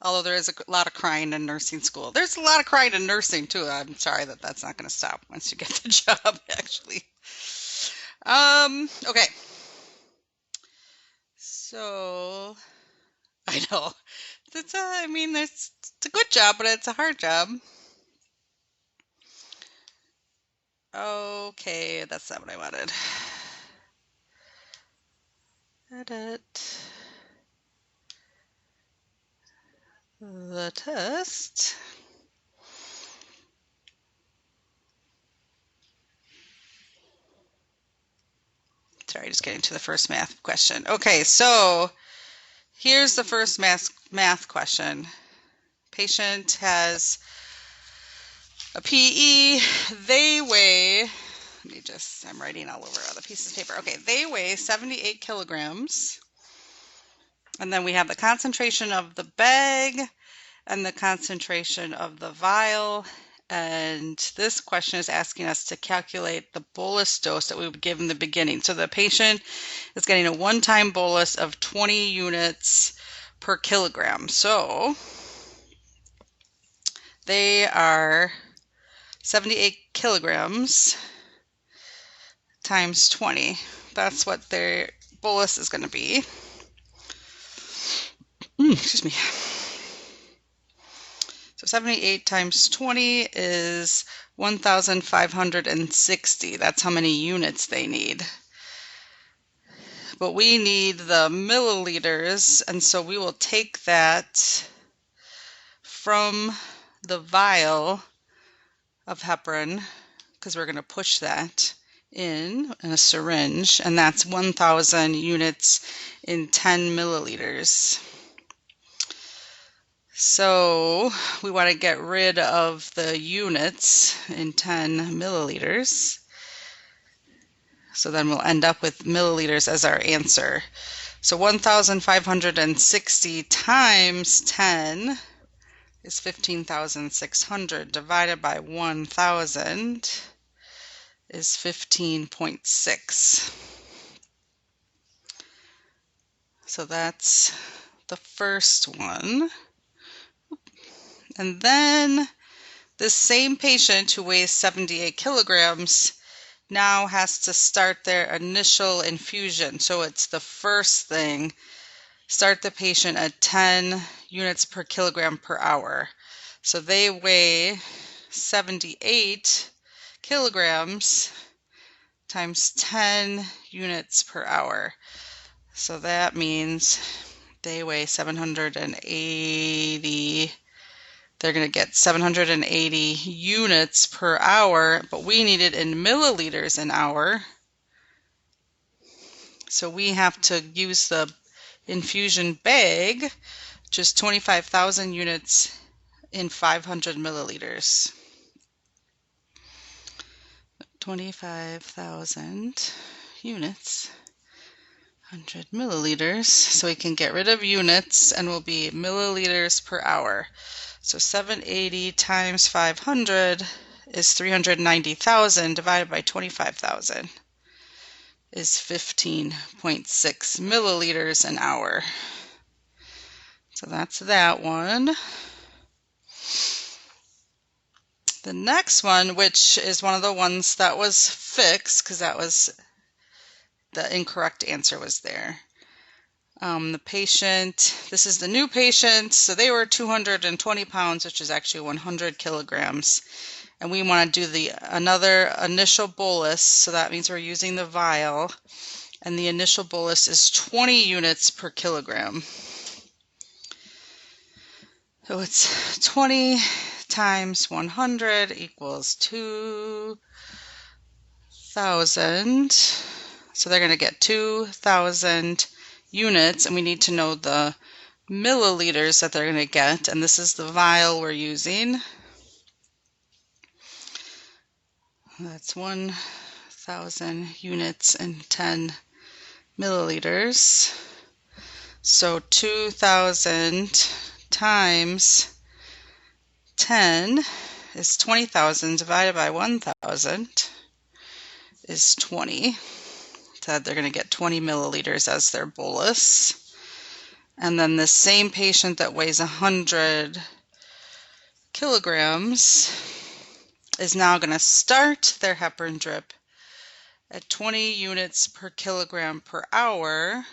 Although there is a lot of crying in nursing school. There's a lot of crying in nursing too. I'm sorry that that's not going to stop once you get the job, actually. Okay. So, I know. I mean, it's a good job, but it's a hard job. Okay, that's not what I wanted. Edit the test. Sorry, just getting to the first math question. Okay, so here's the first math question. Patient has a PE. They weigh, I'm writing all over other pieces of paper. Okay, they weigh 78 kilograms. And then we have the concentration of the bag and the concentration of the vial. And this question is asking us to calculate the bolus dose that we would give in the beginning. So the patient is getting a one-time bolus of 20 units per kilogram. So they are 78 kilograms times 20. That's what their bolus is going to be. Excuse me. So 78 times 20 is 1,560. That's how many units they need. But we need the milliliters, and so we will take that from the vial of heparin, because we're going to push that in a syringe, and that's 1,000 units in 10 milliliters. So we want to get rid of the units in 10 milliliters. So then we'll end up with milliliters as our answer. So 1,560 times 10 is 15,600 divided by 1,000 is 15.6. So that's the first one. And then this same patient who weighs 78 kilograms now has to start their initial infusion. So it's the first thing. Start the patient at 10 units per kilogram per hour. So they weigh 78 kilograms times 10 units per hour. So that means they weigh 780. They're going to get 780 units per hour, but we need it in milliliters an hour. So we have to use the infusion bag, which is 25,000 units in 500 milliliters. 25,000 units, 100 milliliters. So we can get rid of units and will be milliliters per hour. So 780 times 500 is 390,000 divided by 25,000 is 15.6 milliliters an hour. So that's that one. The next one, which is one of the ones that was fixed because that was the incorrect answer was there. The patient, this is the new patient, so they were 220 pounds, which is actually 100 kilograms. And we want to do another initial bolus, so that means we're using the vial. And the initial bolus is 20 units per kilogram. So it's 20 times 100 equals 2,000. So they're going to get 2,000 units, and we need to know the milliliters that they're going to get, and this is the vial we're using. That's 1,000 units in 10 milliliters. So 2,000 times 10 is 20,000 divided by 1,000 is 20. So they're going to get 20 milliliters as their bolus. And then the same patient that weighs 100 kilograms is now going to start their heparin drip at 20 units per kilogram per hour.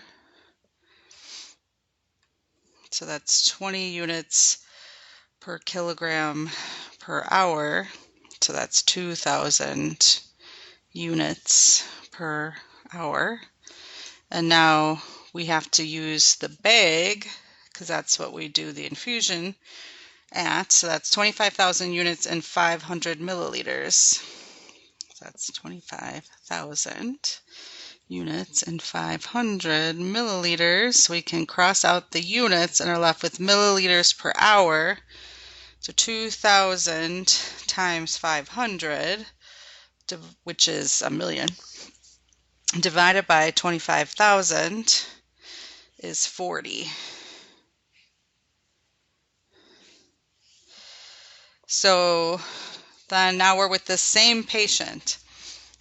So that's 20 units per kilogram per hour. So that's 2,000 units per hour. And now we have to use the bag because that's what we do the infusion at. So that's 25,000 units and 500 milliliters. So that's 25,000 units and 500 milliliters. We can cross out the units and are left with milliliters per hour. So 2,000 times 500, which is a million, divided by 25,000 is 40. So then now we're with the same patient.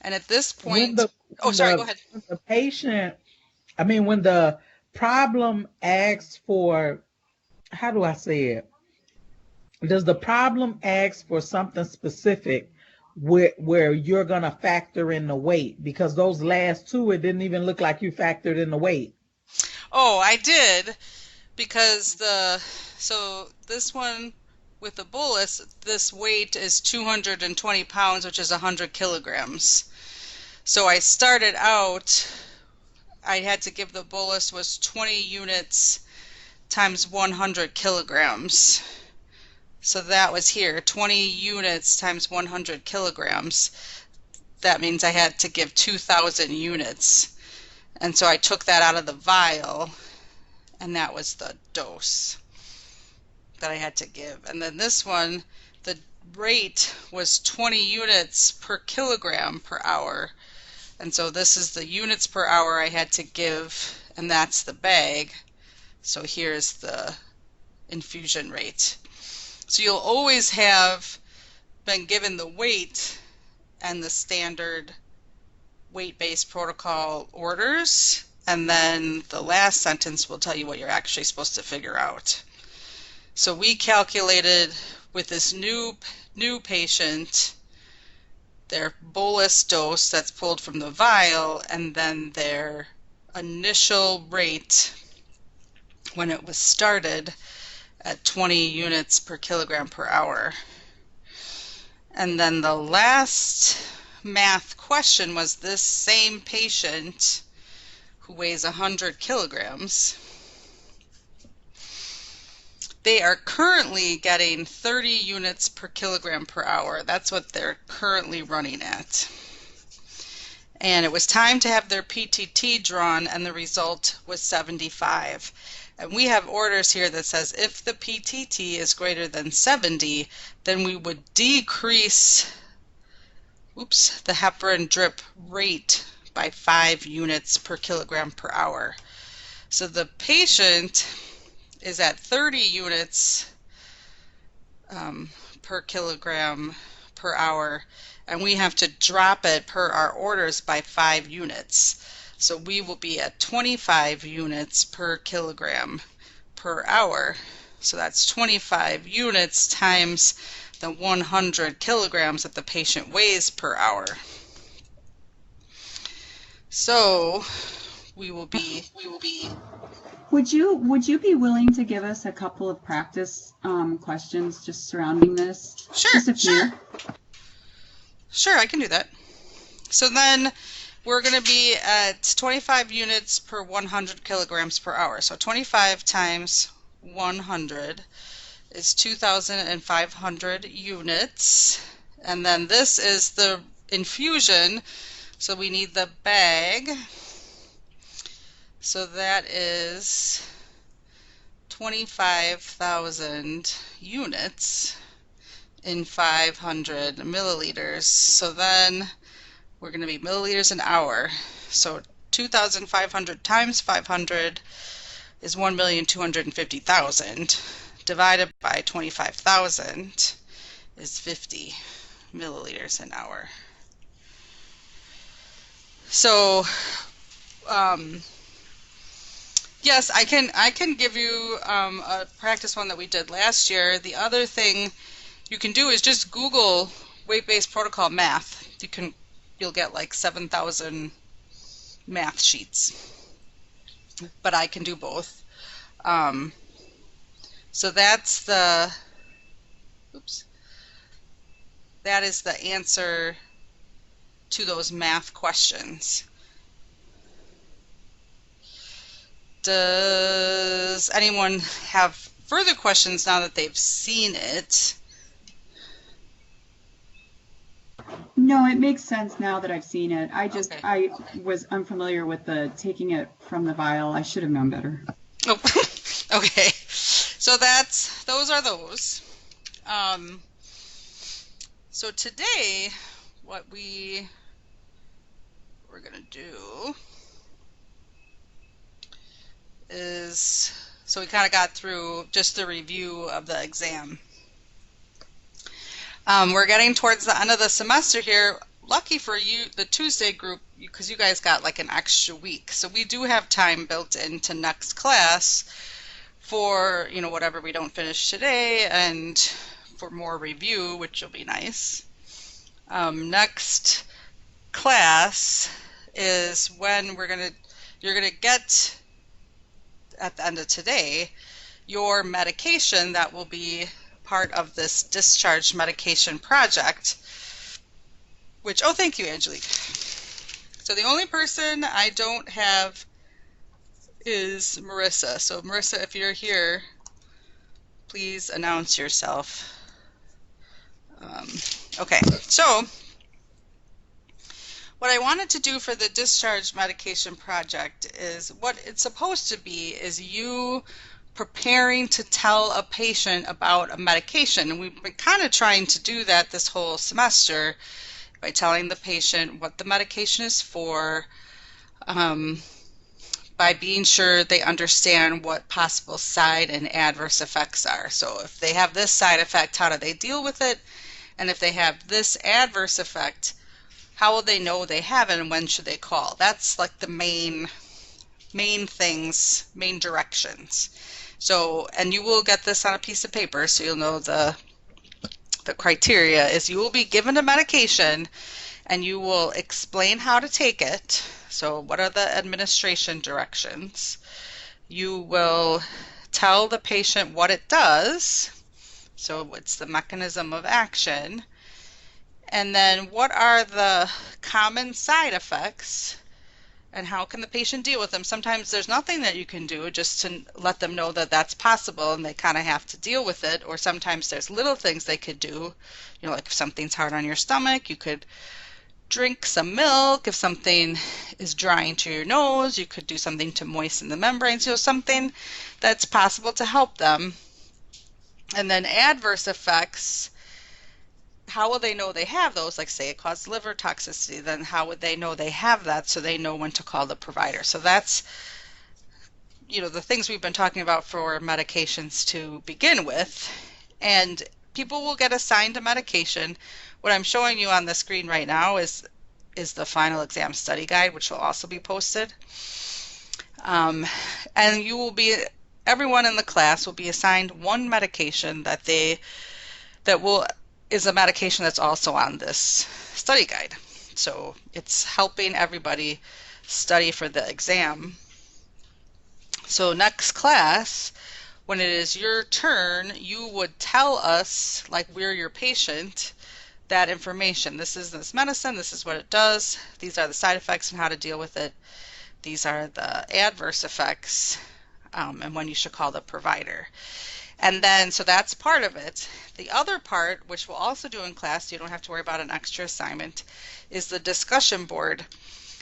And at this point, sorry, go ahead. When the patient, when the problem asks for, how do I say it? Does the problem ask for something specific where you're going to factor in the weight? Because those last two, it didn't even look like you factored in the weight. Oh, I did, because so this one with the bolus, this weight is 220 pounds, which is 100 kilograms. So I started out, I had to give the bolus was 20 units times 100 kilograms. So that was here, 20 units times 100 kilograms. That means I had to give 2,000 units. And so I took that out of the vial, and that was the dose that I had to give. And then this one, the rate was 20 units per kilogram per hour. And so this is the units per hour I had to give, and that's the bag. So here's the infusion rate. So you'll always have been given the weight and the standard weight-based protocol orders, and then the last sentence will tell you what you're actually supposed to figure out. So we calculated with this new patient their bolus dose that's pulled from the vial, and then their initial rate when it was started at 20 units per kilogram per hour. And then the last math question was this same patient who weighs 100 kilograms. They are currently getting 30 units per kilogram per hour. That's what they're currently running at. And it was time to have their PTT drawn, and the result was 75. And we have orders here that says if the PTT is greater than 70, then we would decrease the heparin drip rate by 5 units per kilogram per hour. So the patient is at 30 units per kilogram per hour, and we have to drop it per our orders by 5 units. So we will be at 25 units per kilogram per hour. So that's 25 units times the 100 kilograms that the patient weighs per hour. So we will be. Would you be willing to give us a couple of practice questions just surrounding this? Sure. Just a few. Sure, I can do that. So then we're going to be at 25 units per 100 kilograms per hour. So 25 times 100 is 2,500 units. And then this is the infusion. So we need the bag. So that is 25,000 units in 500 milliliters. So then we're going to be milliliters an hour. So 2,500 times 500 is 1,250,000. Divided by 25,000 is 50 milliliters an hour. So Yes, I can give you a practice one that we did last year. The other thing you can do is just Google weight-based protocol math. You'll get like 7,000 math sheets. But I can do both. So that is the answer to those math questions. Does anyone have further questions now that they've seen it? No, it makes sense now that I've seen it. Okay. I was unfamiliar with the taking it from the vial. I should have known better. Oh, okay. So those are those. So today, what we're gonna do is, so we kind of got through just the review of the exam. We're getting towards the end of the semester here. Lucky for you, the Tuesday group, because you guys got like an extra week. So we do have time built into next class for, whatever we don't finish today and for more review, which will be nice. Next class is when you're gonna get, at the end of today, your medication that will be part of this discharge medication project, which, oh, thank you, Angelique. So the only person I don't have is Marissa. So Marissa, if you're here, please announce yourself. Okay, so what I wanted to do for the discharge medication project is, what it's supposed to be is you preparing to tell a patient about a medication. And we've been kind of trying to do that this whole semester by telling the patient what the medication is for, by being sure they understand what possible side and adverse effects are. So if they have this side effect, how do they deal with it? And if they have this adverse effect, how will they know they have it and when should they call? That's like the main things, main directions. So, and you will get this on a piece of paper, so you'll know the criteria is you will be given a medication and you will explain how to take it. So what are the administration directions? You will tell the patient what it does. So what's the mechanism of action? And then what are the common side effects? And how can the patient deal with them? Sometimes there's nothing that you can do, just to let them know that that's possible and they kind of have to deal with it. Or sometimes there's little things they could do. Like if something's hard on your stomach, you could drink some milk. If something is drying to your nose, you could do something to moisten the membranes. Something that's possible to help them. And then adverse effects. How will they know they have those? Like say it caused liver toxicity, then how would they know they have that so they know when to call the provider? So that's, the things we've been talking about for medications to begin with. And people will get assigned a medication. What I'm showing you on the screen right now is the final exam study guide, which will also be posted. And everyone in the class will be assigned one medication is a medication that's also on this study guide. So it's helping everybody study for the exam. So next class, when it is your turn, you would tell us, like we're your patient, that information. This is this medicine, this is what it does, these are the side effects and how to deal with it, these are the adverse effects, and when you should call the provider. And then, so that's part of it. The other part, which we'll also do in class, so you don't have to worry about an extra assignment, is the discussion board.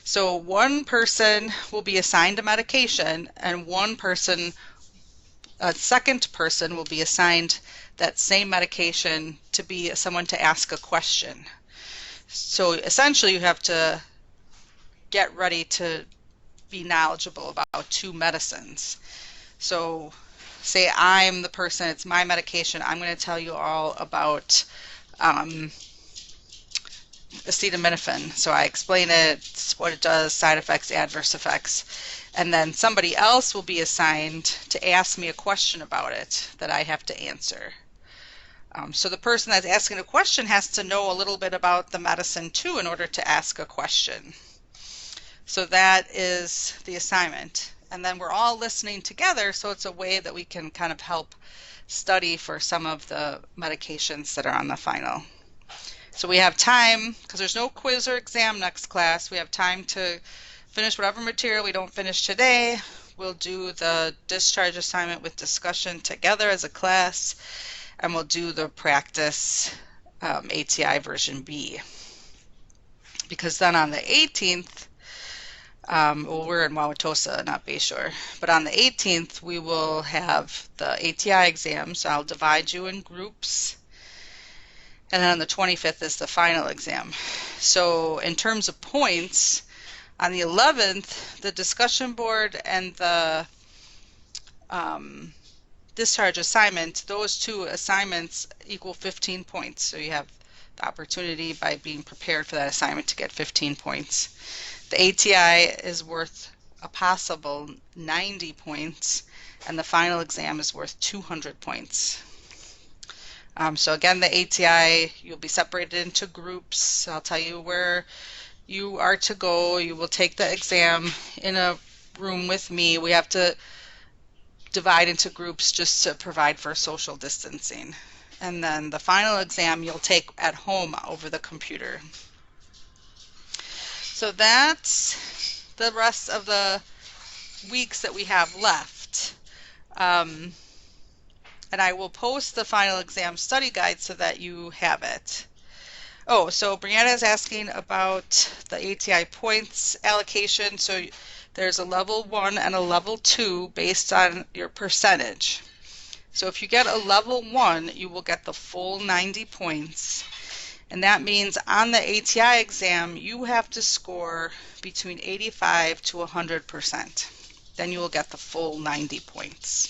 So one person will be assigned a medication, and a second person will be assigned that same medication to be someone to ask a question. So essentially you have to get ready to be knowledgeable about two medicines. So say I'm the person, it's my medication, I'm going to tell you all about acetaminophen. So I explain it, what it does, side effects, adverse effects. And then somebody else will be assigned to ask me a question about it that I have to answer. So the person that's asking a question has to know a little bit about the medicine too in order to ask a question. So that is the assignment. And then we're all listening together, so it's a way that we can kind of help study for some of the medications that are on the final. So we have time, because there's no quiz or exam next class, we have time to finish whatever material we don't finish today. We'll do the discharge assignment with discussion together as a class, and we'll do the practice ATI version B. Because then on the 18th, well, we're in Wauwatosa, not Bayshore, but on the 18th we will have the ATI exam, so I'll divide you in groups, and then on the 25th is the final exam. So in terms of points, on the 11th, the discussion board and the discharge assignment, those two assignments equal 15 points. So you have the opportunity by being prepared for that assignment to get 15 points. The ATI is worth a possible 90 points, and the final exam is worth 200 points. So again, the ATI, you'll be separated into groups. I'll tell you where you are to go. You will take the exam in a room with me. We have to divide into groups just to provide for social distancing. And then the final exam you'll take at home over the computer. So that's the rest of the weeks that we have left. And I will post the final exam study guide so that you have it. Oh, so Brianna is asking about the ATI points allocation. So there's a level 1 and a level 2 based on your percentage. So if you get a level 1, you will get the full 90 points. And that means on the ATI exam, you have to score between 85 to 100%. Then you will get the full 90 points.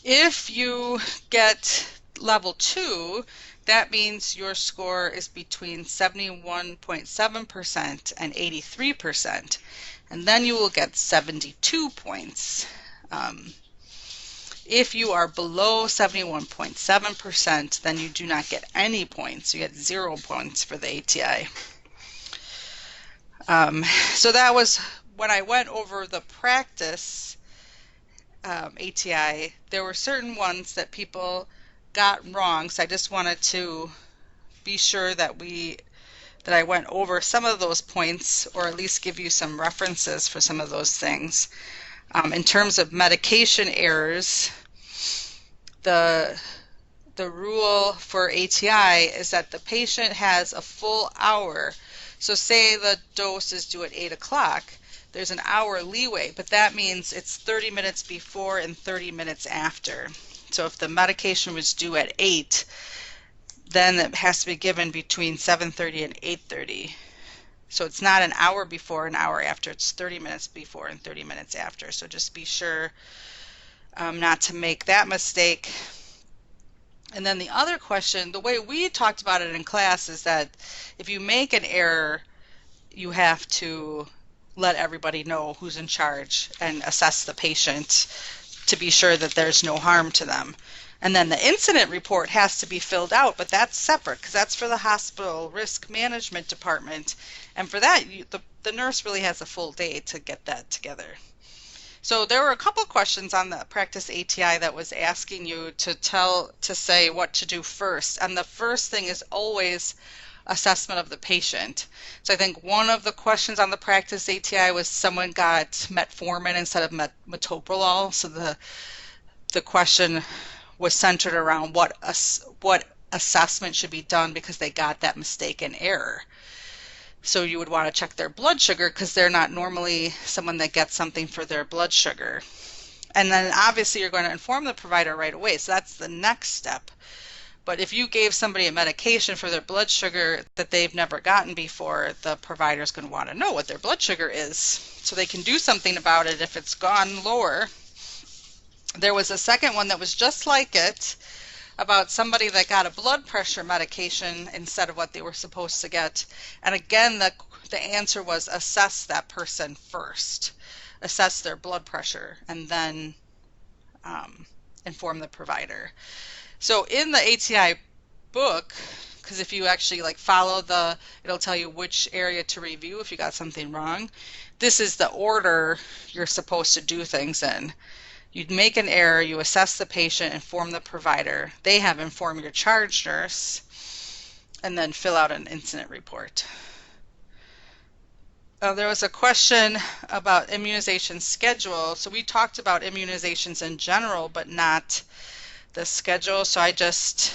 If you get level 2, that means your score is between 71.7% and 83%, and then you will get 72 points. If you are below 71.7%, then you do not get any points. You get 0 points for the ATI. So that was when I went over the practice ATI. There were certain ones that people got wrong, so I just wanted to be sure that I went over some of those points, or at least give you some references for some of those things. In terms of medication errors, the rule for ATI is that the patient has a full hour. So say the dose is due at 8 o'clock, there's an hour leeway, but that means it's 30 minutes before and 30 minutes after. So if the medication was due at 8, then it has to be given between 7:30 and 8:30. So it's not an hour before, an hour after, it's 30 minutes before and 30 minutes after. So just be sure not to make that mistake. And then the other question, the way we talked about it in class, is that if you make an error, you have to let everybody know who's in charge and assess the patient to be sure that there's no harm to them. And then the incident report has to be filled out, but that's separate because that's for the hospital risk management department. And for that, the nurse really has a full day to get that together. So there were a couple questions on the practice ATI that was asking you to say what to do first. And the first thing is always assessment of the patient. So I think one of the questions on the practice ATI was someone got metformin instead of metoprolol. So the question was centered around what assessment should be done because they got that mistaken error. So you would want to check their blood sugar because they're not normally someone that gets something for their blood sugar. And then obviously you're going to inform the provider right away. So that's the next step. But if you gave somebody a medication for their blood sugar that they've never gotten before, the provider is going to want to know what their blood sugar is so they can do something about it if it's gone lower. There was a second one that was just like it, about somebody that got a blood pressure medication instead of what they were supposed to get. And again, the answer was assess that person first, assess their blood pressure, and then inform the provider. So in the ATI book, because if you actually like follow it'll tell you which area to review if you got something wrong. This is the order you're supposed to do things in. You'd make an error, you assess the patient, inform the provider. They have informed your charge nurse, and then fill out an incident report. There was a question about immunization schedule. So we talked about immunizations in general, but not the schedule. So I just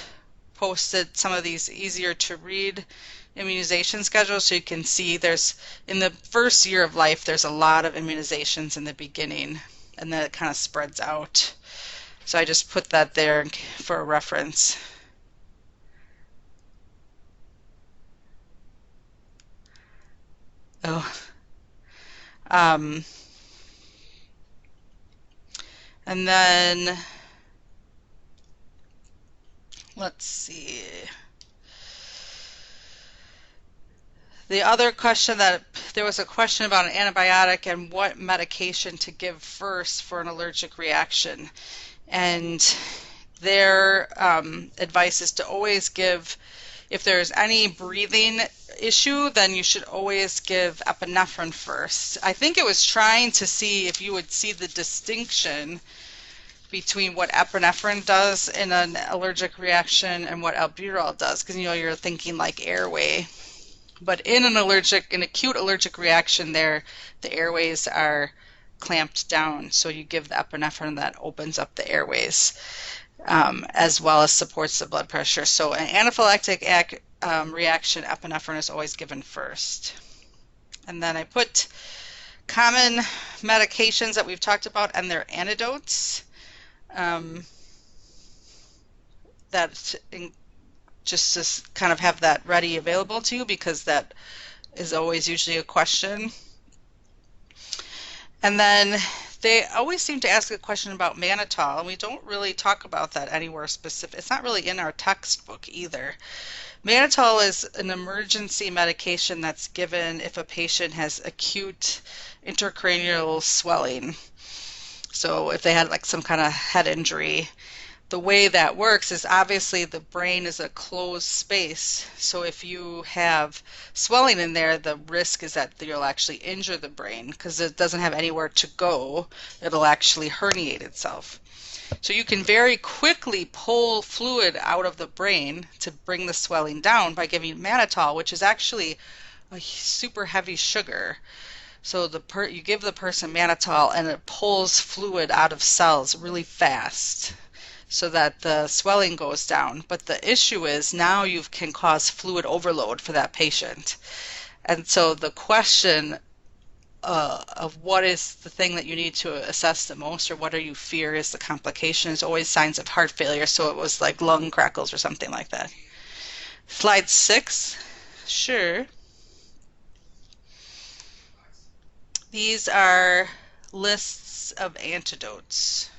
posted some of these easier to read immunization schedules so you can see in the first year of life, there's a lot of immunizations in the beginning, and then it kind of spreads out. So I just put that there for a reference. And then let's see. The other question there was a question about an antibiotic and what medication to give first for an allergic reaction. And their advice is to always give, if there's any breathing issue, then you should always give epinephrine first. I think it was trying to see if you would see the distinction between what epinephrine does in an allergic reaction and what albuterol does, because you're thinking like airway. But in an acute allergic reaction the airways are clamped down, so you give the epinephrine that opens up the airways, as well as supports the blood pressure. So an anaphylactic reaction, epinephrine is always given first. And then I put common medications that we've talked about and their antidotes. Just to kind of have that ready available to you, because that is always usually a question. And then they always seem to ask a question about mannitol, and we don't really talk about that anywhere specific. It's not really in our textbook either. Mannitol is an emergency medication that's given if a patient has acute intracranial swelling. So if they had like some kind of head injury, the way that works is obviously the brain is a closed space. So if you have swelling in there, the risk is that you'll actually injure the brain because it doesn't have anywhere to go. It'll actually herniate itself. So you can very quickly pull fluid out of the brain to bring the swelling down by giving mannitol, which is actually a super heavy sugar. So you give the person mannitol and it pulls fluid out of cells really fast, so that the swelling goes down. But the issue is now you can cause fluid overload for that patient. And so the question of what is the thing that you need to assess the most, or what do you fear is the complication, is always signs of heart failure. So it was like lung crackles or something like that. Slide 6. Sure. These are lists of antidotes.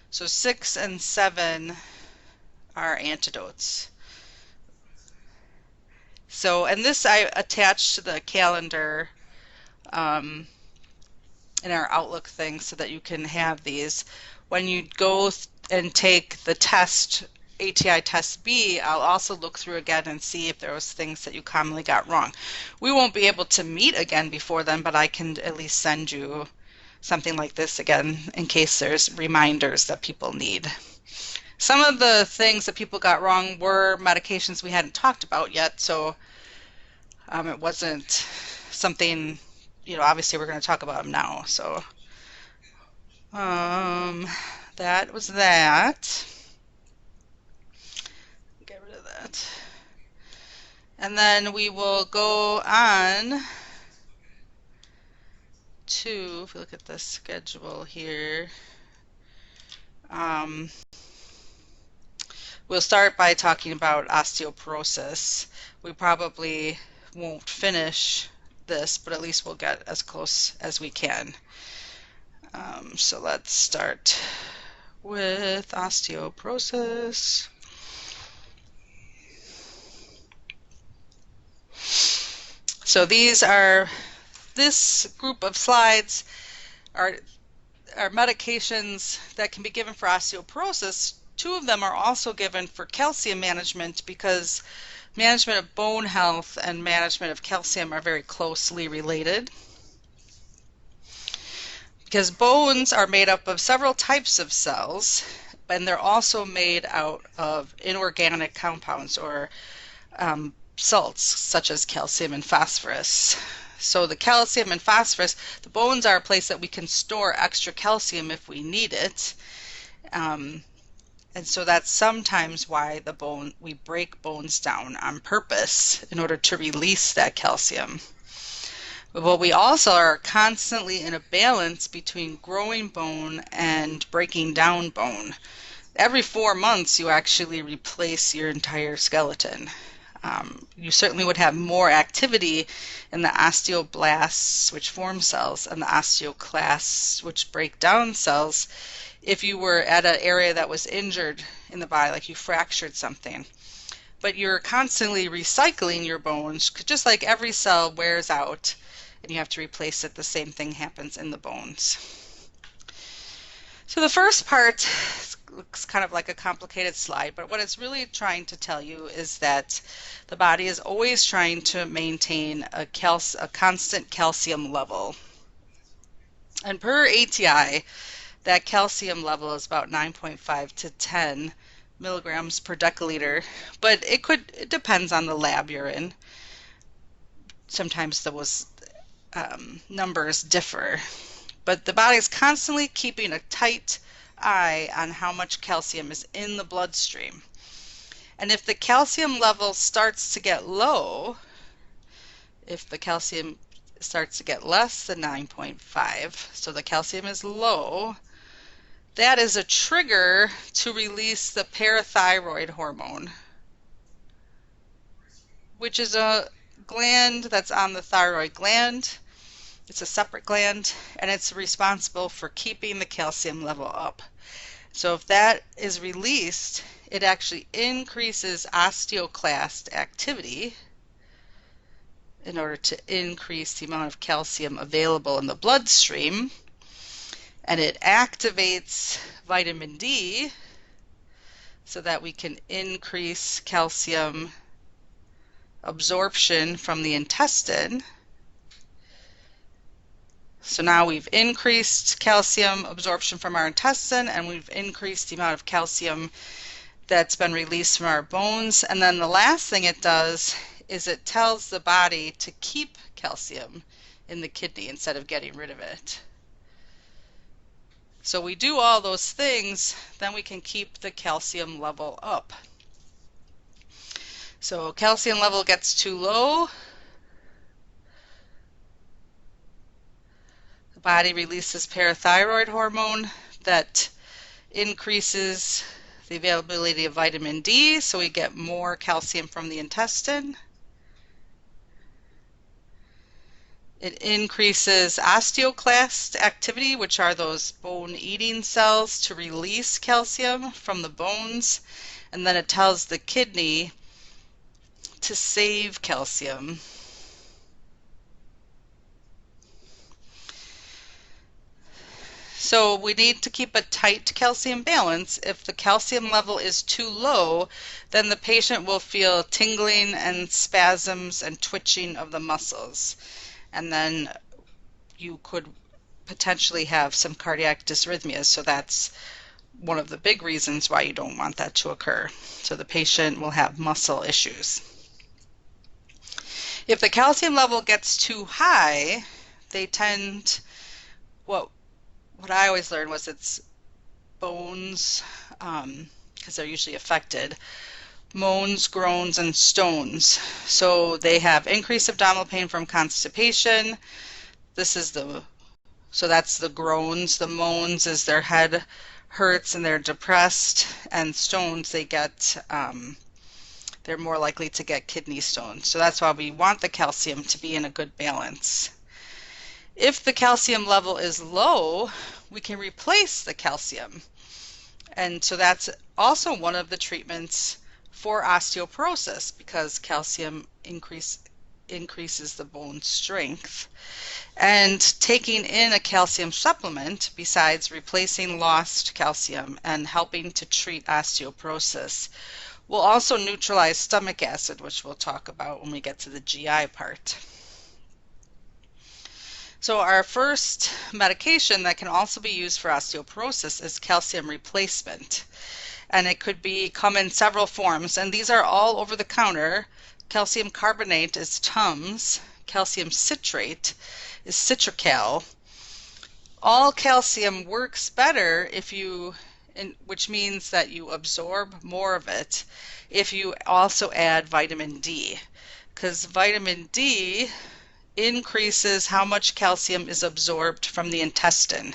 So 6 and 7 are antidotes. So, and this I attached to the calendar in our Outlook thing so that you can have these. When you go and take the test, ATI Test B, I'll also look through again and see if there was things that you commonly got wrong. We won't be able to meet again before then, but I can at least send you something like this again in case there's reminders that people need. Some of the things that people got wrong were medications we hadn't talked about yet, so it wasn't something, obviously we're going to talk about them now. So that was that. Get rid of that. And then we will go on to, if we look at the schedule here, we'll start by talking about osteoporosis. We probably won't finish this, but at least we'll get as close as we can. So let's start with osteoporosis. So this group of slides are medications that can be given for osteoporosis. 2 of them are also given for calcium management because management of bone health and management of calcium are very closely related. Because bones are made up of several types of cells, and they're also made out of inorganic compounds or salts such as calcium and phosphorus. So the calcium and phosphorus, the bones are a place that we can store extra calcium if we need it. And so that's sometimes why we break bones down on purpose in order to release that calcium. But we also are constantly in a balance between growing bone and breaking down bone. Every 4 months, you actually replace your entire skeleton. You certainly would have more activity in the osteoblasts, which form cells, and the osteoclasts, which break down cells, if you were at an area that was injured in the body, like you fractured something. But you're constantly recycling your bones, just like every cell wears out and you have to replace it. The same thing happens in the bones. So the first part looks kind of like a complicated slide, but what it's really trying to tell you is that the body is always trying to maintain a constant calcium level. And per ATI, that calcium level is about 9.5 to 10 milligrams per deciliter, but it depends on the lab you're in. Sometimes those numbers differ, but the body is constantly keeping a tight eye on how much calcium is in the bloodstream. And if the calcium level starts to get low, if the calcium starts to get less than 9.5, so the calcium is low, that is a trigger to release the parathyroid hormone, which is a gland that's on the thyroid gland. It's a separate gland, and it's responsible for keeping the calcium level up. So if that is released, it actually increases osteoclast activity in order to increase the amount of calcium available in the bloodstream, and it activates vitamin D so that we can increase calcium absorption from the intestine. So now we've increased calcium absorption from our intestine, and we've increased the amount of calcium that's been released from our bones. And then the last thing it does is it tells the body to keep calcium in the kidney instead of getting rid of it. So we do all those things, then we can keep the calcium level up. So calcium level gets too low, the body releases parathyroid hormone that increases the availability of vitamin D, so we get more calcium from the intestine. It increases osteoclast activity, which are those bone-eating cells, to release calcium from the bones, and then it tells the kidney to save calcium. So we need to keep a tight calcium balance. If the calcium level is too low, then the patient will feel tingling and spasms and twitching of the muscles. And then you could potentially have some cardiac dysrhythmias. So that's one of the big reasons why you don't want that to occur. So the patient will have muscle issues. If the calcium level gets too high, they tend, what I always learned was it's bones, because they're usually affected, moans, groans, and stones. So they have increased abdominal pain from constipation. So that's the groans. The moans is their head hurts and they're depressed, and stones, they're more likely to get kidney stones. So that's why we want the calcium to be in a good balance. If the calcium level is low, we can replace the calcium. And so that's also one of the treatments for osteoporosis, because calcium increases the bone strength. And taking in a calcium supplement, besides replacing lost calcium and helping to treat osteoporosis, will also neutralize stomach acid, which we'll talk about when we get to the GI part. So our first medication that can also be used for osteoporosis is calcium replacement. And it could come in several forms, and these are all over the counter. Calcium carbonate is Tums. Calcium citrate is Citracal. All calcium works better which means that you absorb more of it if you also add vitamin D, because vitamin D increases how much calcium is absorbed from the intestine.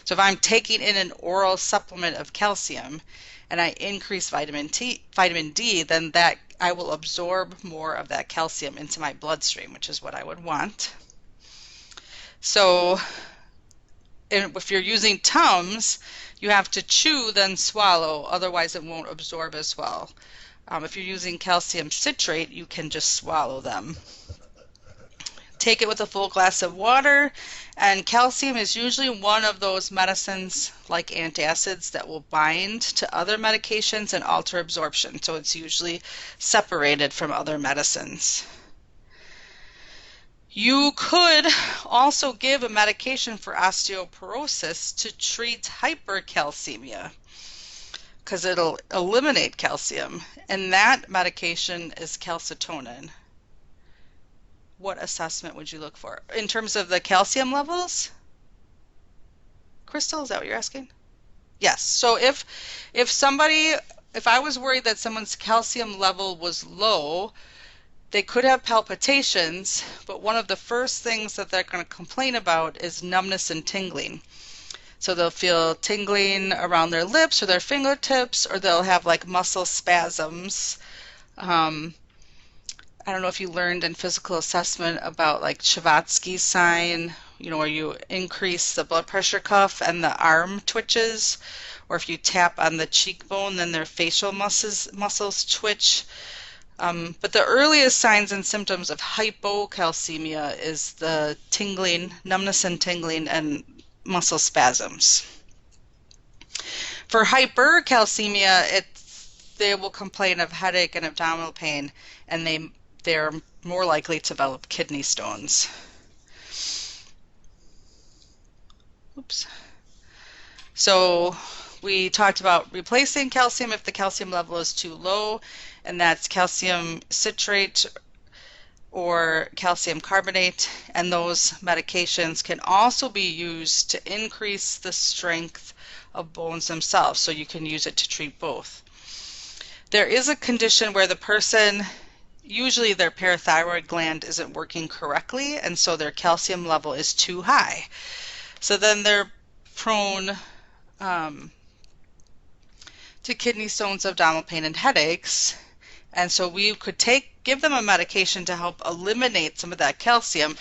So if I'm taking in an oral supplement of calcium and I increase vitamin D, then that I will absorb more of that calcium into my bloodstream, which is what I would want. So if you're using Tums, you have to chew then swallow, otherwise it won't absorb as well. If you're using calcium citrate, you can just swallow them. Take it with a full glass of water, and calcium is usually one of those medicines like antacids that will bind to other medications and alter absorption, so it's usually separated from other medicines. You could also give a medication for osteoporosis to treat hypercalcemia, because it'll eliminate calcium, and that medication is calcitonin. What assessment would you look for? In terms of the calcium levels? Crystal, is that what you're asking? Yes. So if I was worried that someone's calcium level was low, they could have palpitations, but one of the first things that they're going to complain about is numbness and tingling. So they'll feel tingling around their lips or their fingertips, or they'll have like muscle spasms. I don't know if you learned in physical assessment about like Chavatsky's sign, where you increase the blood pressure cuff and the arm twitches, or if you tap on the cheekbone, then their facial muscles twitch. But the earliest signs and symptoms of hypocalcemia is the tingling, numbness and tingling, and muscle spasms. For hypercalcemia, they will complain of headache and abdominal pain, and they're more likely to develop kidney stones. Oops. So we talked about replacing calcium if the calcium level is too low, and that's calcium citrate or calcium carbonate, and those medications can also be used to increase the strength of bones themselves, so you can use it to treat both. There is a condition where the person, usually their parathyroid gland isn't working correctly, and so their calcium level is too high. So then they're prone to kidney stones, abdominal pain, and headaches. And so we could give them a medication to help eliminate some of that calcium,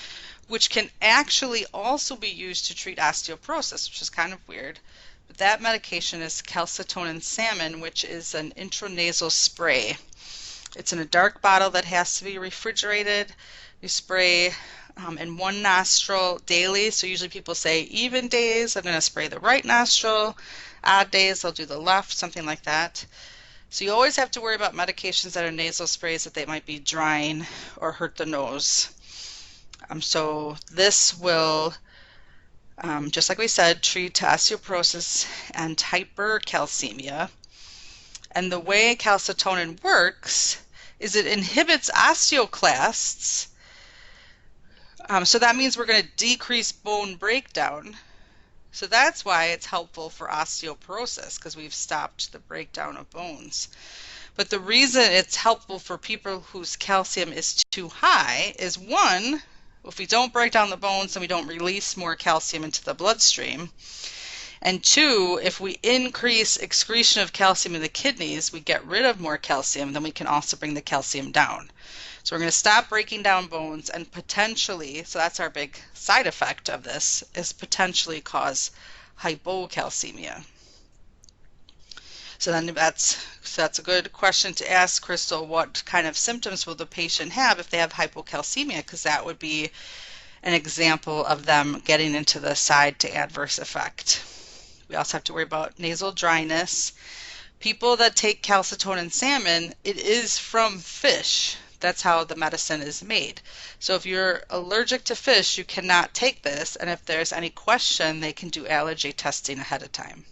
which can actually also be used to treat osteoporosis, which is kind of weird. But that medication is calcitonin salmon, which is an intranasal spray. It's in a dark bottle that has to be refrigerated. You spray in one nostril daily. So usually people say even days, I'm going to spray the right nostril. Odd days, I'll do the left, something like that. So you always have to worry about medications that are nasal sprays, that they might be drying or hurt the nose. So this will, just like we said, treat osteoporosis and hypercalcemia. And the way calcitonin works is it inhibits osteoclasts. So that means we're going to decrease bone breakdown. So that's why it's helpful for osteoporosis, because we've stopped the breakdown of bones. But the reason it's helpful for people whose calcium is too high is, one, if we don't break down the bones, then we don't release more calcium into the bloodstream. And two, if we increase excretion of calcium in the kidneys, we get rid of more calcium, then we can also bring the calcium down. So we're going to stop breaking down bones and potentially, so that's our big side effect of this, is potentially cause hypocalcemia. So then that's a good question to ask, Crystal. What kind of symptoms will the patient have if they have hypocalcemia? Because that would be an example of them getting into the side to adverse effect. We also have to worry about nasal dryness. People that take calcitonin salmon, it is from fish. That's how the medicine is made. So if you're allergic to fish, you cannot take this. And if there's any question, they can do allergy testing ahead of time.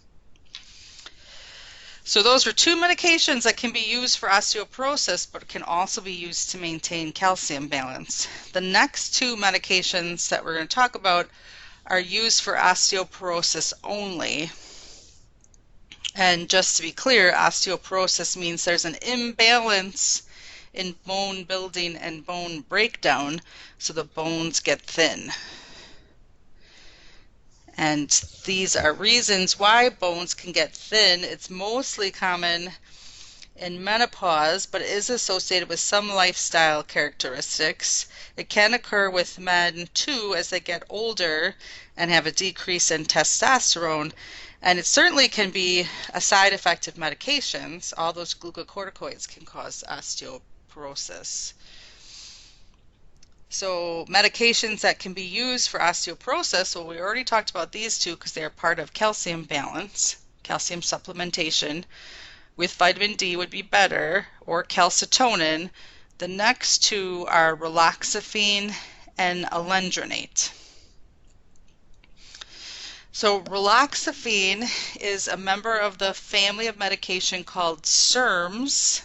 So those are two medications that can be used for osteoporosis, but can also be used to maintain calcium balance. The next two medications that we're going to talk about are used for osteoporosis only. And just to be clear, osteoporosis means there's an imbalance in bone building and bone breakdown, so the bones get thin. And these are reasons why bones can get thin. It's mostly common in menopause, but it is associated with some lifestyle characteristics. It can occur with men too as they get older and have a decrease in testosterone. And it certainly can be a side effect of medications. All those glucocorticoids can cause osteoporosis. So medications that can be used for osteoporosis, well, we already talked about these two because they are part of calcium balance. Calcium supplementation with vitamin D would be better, or calcitonin. The next two are Relaxifene and Alendronate. So Relaxifene is a member of the family of medication called SERMs,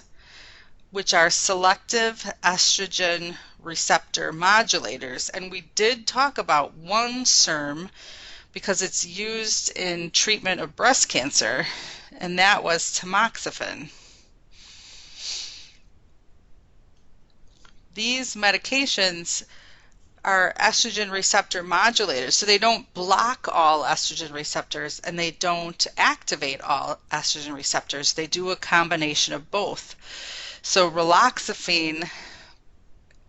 which are selective estrogen receptor modulators. And we did talk about one SERM because it's used in treatment of breast cancer, and that was tamoxifen. These medications are estrogen receptor modulators, so they don't block all estrogen receptors and they don't activate all estrogen receptors. They do a combination of both. So Relaxifene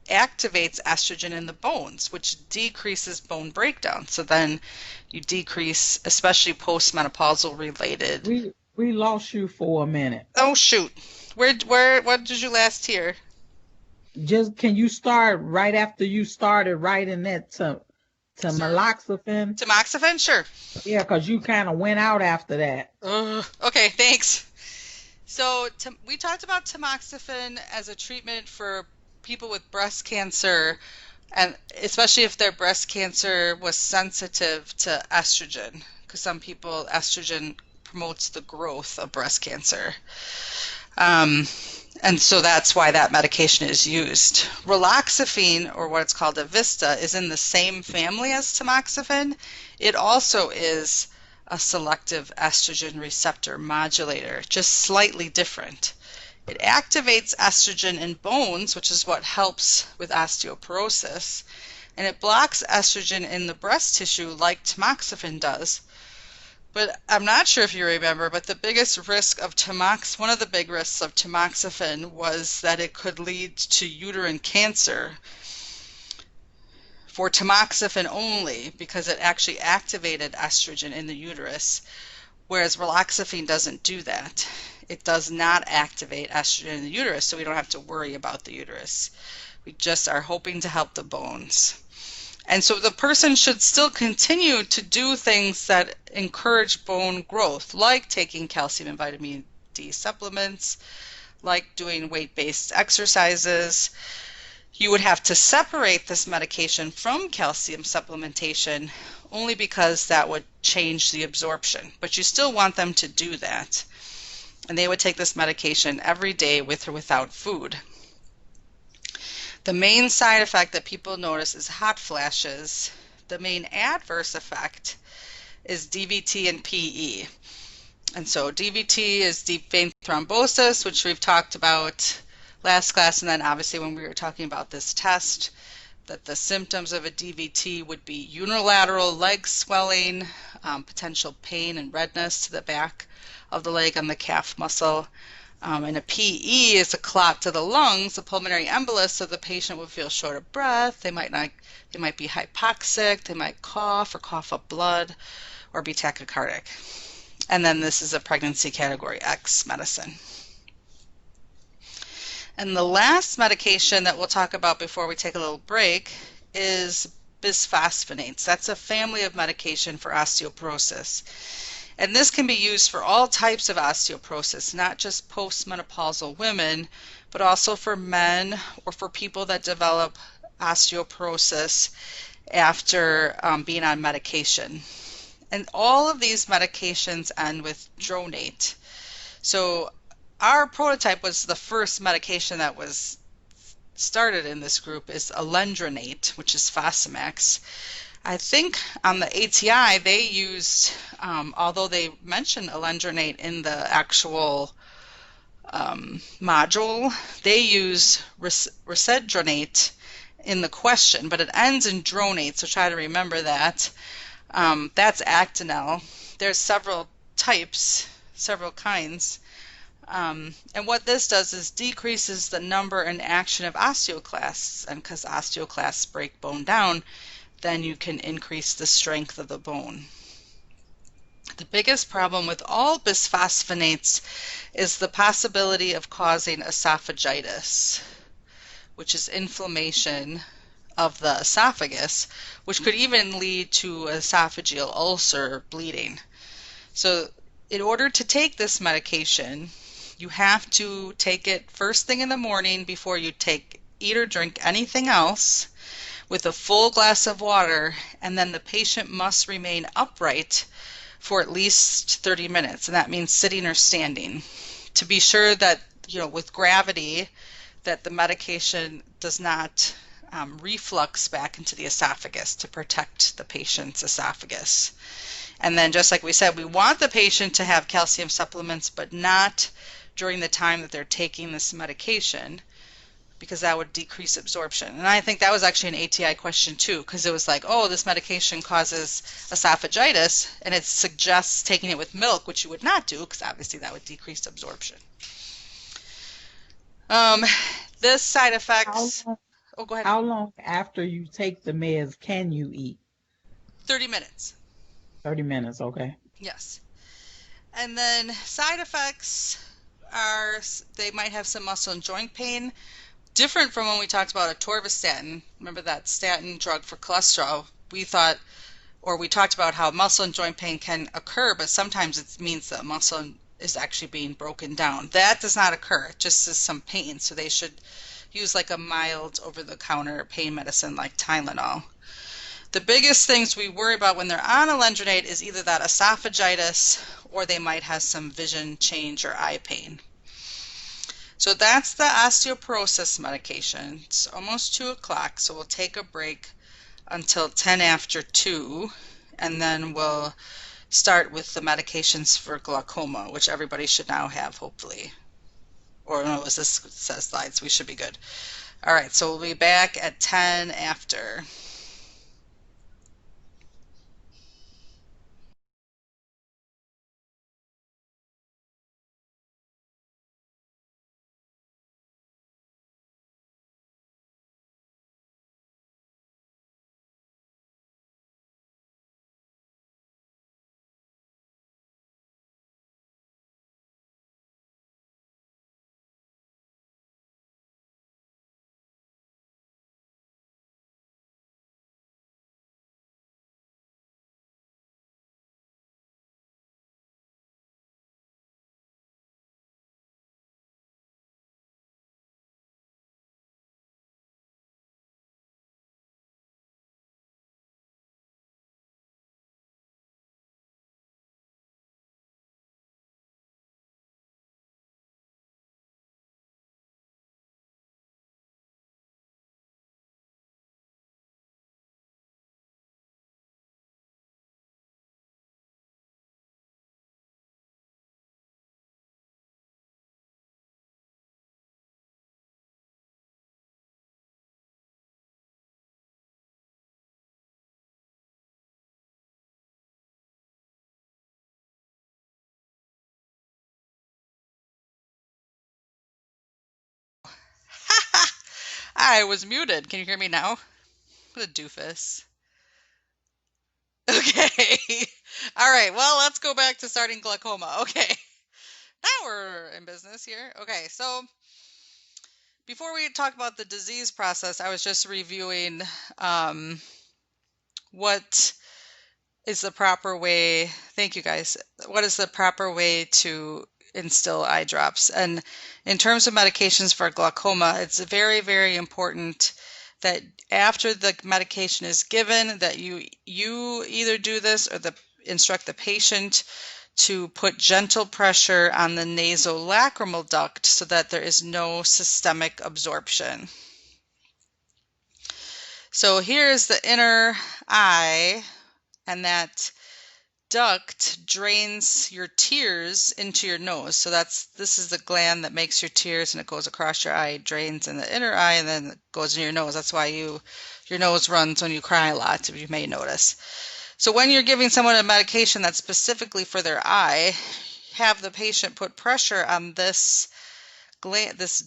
activates estrogen in the bones, which decreases bone breakdown. So then you decrease, especially postmenopausal related. We lost you for a minute. Oh shoot. What did you last hear? Just can you start right after you started writing that to Tamoxifen? Tamoxifen? Sure. Yeah, because you kind of went out after that. Okay, thanks. So we talked about tamoxifen as a treatment for people with breast cancer, and especially if their breast cancer was sensitive to estrogen, because some people, estrogen promotes the growth of breast cancer. And so that's why that medication is used. Relaxifene, or what's called Evista, is in the same family as tamoxifen. It also is a selective estrogen receptor modulator, just slightly different. It activates estrogen in bones, which is what helps with osteoporosis, and it blocks estrogen in the breast tissue like tamoxifen does. But I'm not sure if you remember, but the biggest risk of one of the big risks of tamoxifen was that it could lead to uterine cancer for tamoxifen only, because it actually activated estrogen in the uterus, whereas Relaxifene doesn't do that. It does not activate estrogen in the uterus, so we don't have to worry about the uterus. We just are hoping to help the bones. And so the person should still continue to do things that encourage bone growth, like taking calcium and vitamin D supplements, like doing weight-based exercises. You would have to separate this medication from calcium supplementation only because that would change the absorption. But you still want them to do that. And they would take this medication every day with or without food. The main side effect that people notice is hot flashes. The main adverse effect is DVT and PE. And so DVT is deep vein thrombosis, which we've talked about last class, and then obviously when we were talking about this test, that the symptoms of a DVT would be unilateral leg swelling, potential pain and redness to the back of the leg on the calf muscle. And a PE is a clot to the lungs, a pulmonary embolus, so the patient would feel short of breath. They might be hypoxic, they might cough or cough up blood, or be tachycardic. And then this is a pregnancy category X medicine. And the last medication that we'll talk about before we take a little break is bisphosphonates. That's a family of medication for osteoporosis. And this can be used for all types of osteoporosis, not just postmenopausal women, but also for men or for people that develop osteoporosis after being on medication. And all of these medications end with dronate. So our prototype was the first medication that was started in this group is alendronate, which is Fosamax. I think on the ATI they used, although they mentioned alendronate in the actual module, they use risedronate in the question, but it ends in dronate, so try to remember that. That's Actonel. There's several types, several kinds. And what this does is decreases the number and action of osteoclasts. And because osteoclasts break bone down, then you can increase the strength of the bone. The biggest problem with all bisphosphonates is the possibility of causing esophagitis, which is inflammation of the esophagus, which could even lead to esophageal ulcer bleeding. So in order to take this medication, you have to take it first thing in the morning before you eat or drink anything else with a full glass of water, and then the patient must remain upright for at least 30 minutes, and that means sitting or standing, to be sure that, with gravity, that the medication does not reflux back into the esophagus to protect the patient's esophagus. And then, just like we said, we want the patient to have calcium supplements, but not during the time that they're taking this medication, because that would decrease absorption. And I think that was actually an ATI question too, because it was like, oh, this medication causes esophagitis, and it suggests taking it with milk, which you would not do, because obviously that would decrease absorption. This side effects. Oh, go ahead. How long after you take the meds can you eat? 30 minutes. 30 minutes, okay. Yes. And then side effects are, they might have some muscle and joint pain, different from when we talked about atorvastatin. Remember that statin drug for cholesterol? We talked about how muscle and joint pain can occur, but sometimes it means the muscle is actually being broken down. That does not occur. It just is some pain. So they should use like a mild over-the-counter pain medicine like Tylenol. The biggest things we worry about when they're on alendronate is either that esophagitis or they might have some vision change or eye pain. So that's the osteoporosis medication. It's almost 2 o'clock, so we'll take a break until 10 after 2, and then we'll start with the medications for glaucoma, which everybody should now have, hopefully. Or no, as this says slides, we should be good. All right, so we'll be back at 10 after. I was muted. Can you hear me now? What a doofus. Okay. All All right, well, let's go back to starting glaucoma. Okay, now we're in business here. Okay, so before we talk about the disease process, I was just reviewing what is the proper way, thank you guys, what is the proper way to instill eye drops? And in terms of medications for glaucoma, it's very, very important that after the medication is given, that you either do this or instruct the patient to put gentle pressure on the nasolacrimal duct so that there is no systemic absorption. So here's the inner eye, and that duct drains your tears into your nose. So this is the gland that makes your tears, and it goes across your eye, drains in the inner eye, and then it goes in your nose. That's why your nose runs when you cry a lot, if you may notice. So when you're giving someone a medication that's specifically for their eye, have the patient put pressure on this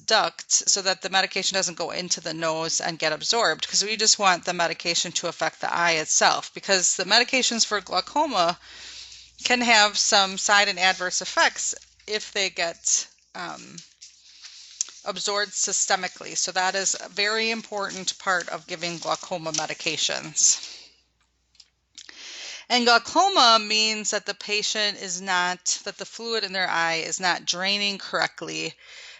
duct so that the medication doesn't go into the nose and get absorbed, because we just want the medication to affect the eye itself, because the medications for glaucoma can have some side and adverse effects if they get absorbed systemically. So that is a very important part of giving glaucoma medications. And glaucoma means that the the fluid in their eye is not draining correctly.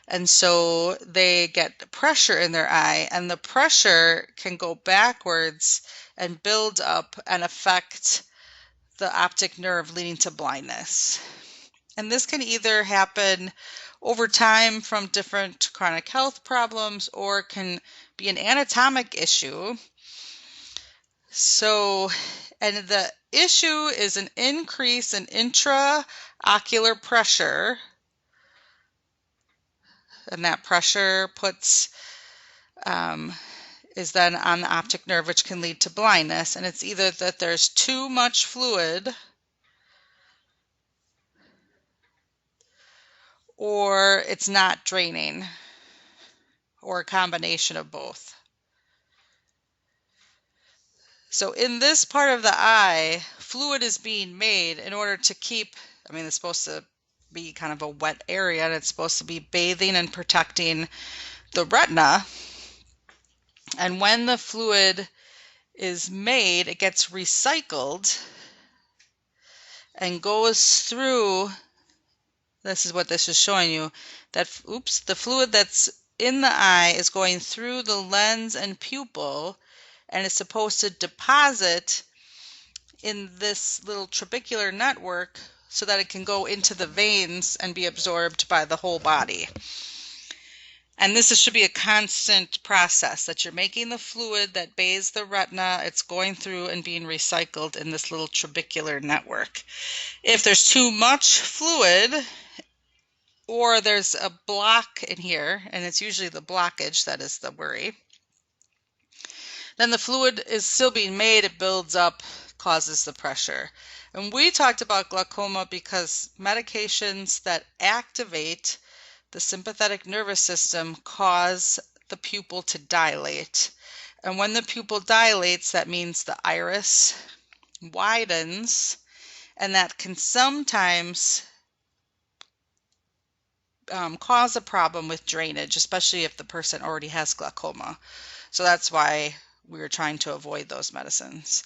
And so they get pressure in their eye, and the pressure can go backwards and build up and affect the optic nerve, leading to blindness. And this can either happen over time from different chronic health problems, or can be an anatomic issue. So, and the issue is an increase in intraocular pressure, and that pressure is then on the optic nerve, which can lead to blindness. And it's either that there's too much fluid or it's not draining, or a combination of both. So in this part of the eye, fluid is being made in order to keep, it's supposed to be kind of a wet area, and it's supposed to be bathing and protecting the retina. And when the fluid is made, it gets recycled and goes through, this is what this is showing you, that the fluid that's in the eye is going through the lens and pupil, and it's supposed to deposit in this little trabecular network so that it can go into the veins and be absorbed by the whole body. And this should be a constant process, that you're making the fluid that bathes the retina, it's going through and being recycled in this little trabecular network. If there's too much fluid, or there's a block in here, and it's usually the blockage that is the worry, then the fluid is still being made, it builds up, causes the pressure. And we talked about glaucoma because medications that activate the sympathetic nervous system cause the pupil to dilate. And when the pupil dilates, that means the iris widens, and that can sometimes cause a problem with drainage, especially if the person already has glaucoma. So that's why we were trying to avoid those medicines.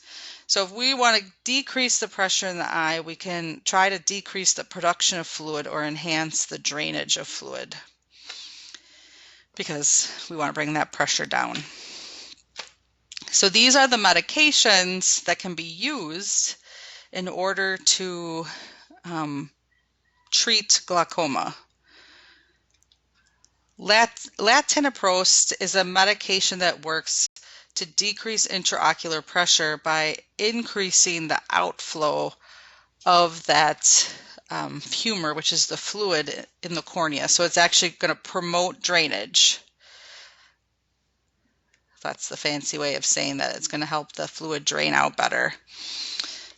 So if we want to decrease the pressure in the eye, we can try to decrease the production of fluid or enhance the drainage of fluid, because we want to bring that pressure down. So these are the medications that can be used in order to treat glaucoma. Latanoprost is a medication that works to decrease intraocular pressure by increasing the outflow of that humor, which is the fluid in the cornea. So it's actually going to promote drainage. That's the fancy way of saying that. It's going to help the fluid drain out better.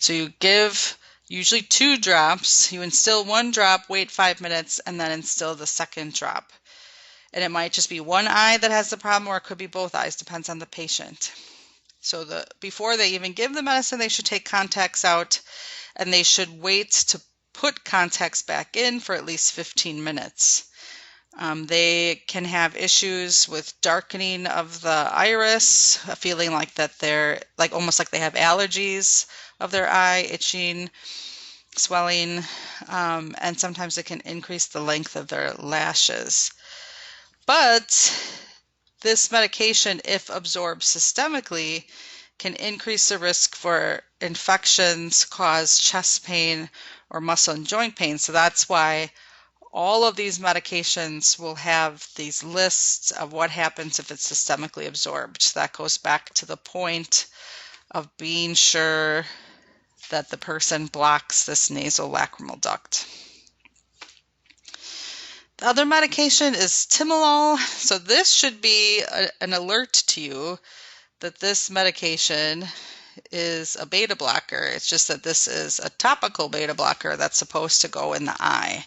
So you give usually 2 drops. You instill 1 drop, wait 5 minutes, and then instill the second drop. And it might just be one eye that has the problem, or it could be both eyes, depends on the patient. So before they even give the medicine, they should take contacts out, and they should wait to put contacts back in for at least 15 minutes. They can have issues with darkening of the iris, a feeling like that they're almost like they have allergies of their eye, itching, swelling, and sometimes it can increase the length of their lashes. But this medication, if absorbed systemically, can increase the risk for infections, cause chest pain, or muscle and joint pain. So that's why all of these medications will have these lists of what happens if it's systemically absorbed. So that goes back to the point of being sure that the person blocks this nasal lacrimal duct. The other medication is Timolol. So this should be an alert to you that this medication is a beta blocker. It's just that this is a topical beta blocker that's supposed to go in the eye.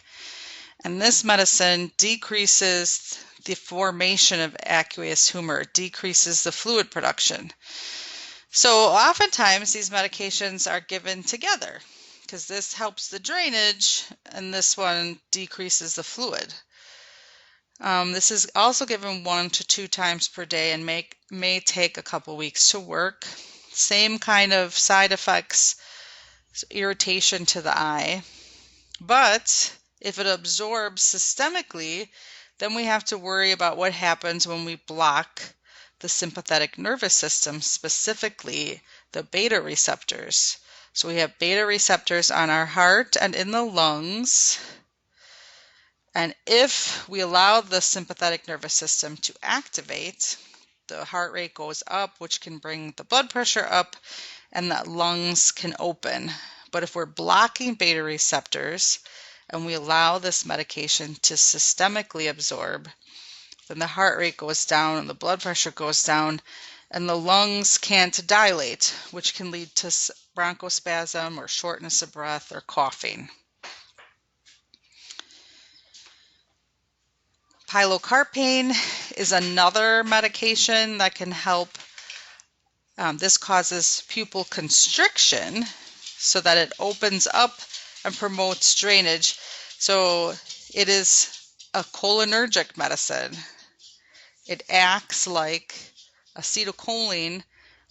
And this medicine decreases the formation of aqueous humor, decreases the fluid production. So oftentimes these medications are given together because this helps the drainage and this one decreases the fluid. This is also given 1 to 2 times per day and may take a couple weeks to work. Same kind of side effects, irritation to the eye. But if it absorbs systemically, then we have to worry about what happens when we block the sympathetic nervous system, specifically the beta receptors. So we have beta receptors on our heart and in the lungs. And if we allow the sympathetic nervous system to activate, the heart rate goes up, which can bring the blood pressure up, and the lungs can open. But if we're blocking beta receptors and we allow this medication to systemically absorb, then the heart rate goes down and the blood pressure goes down, and the lungs can't dilate, which can lead to bronchospasm or shortness of breath or coughing. Pilocarpine is another medication that can help. This causes pupil constriction so that it opens up and promotes drainage. So it is a cholinergic medicine. It acts like acetylcholine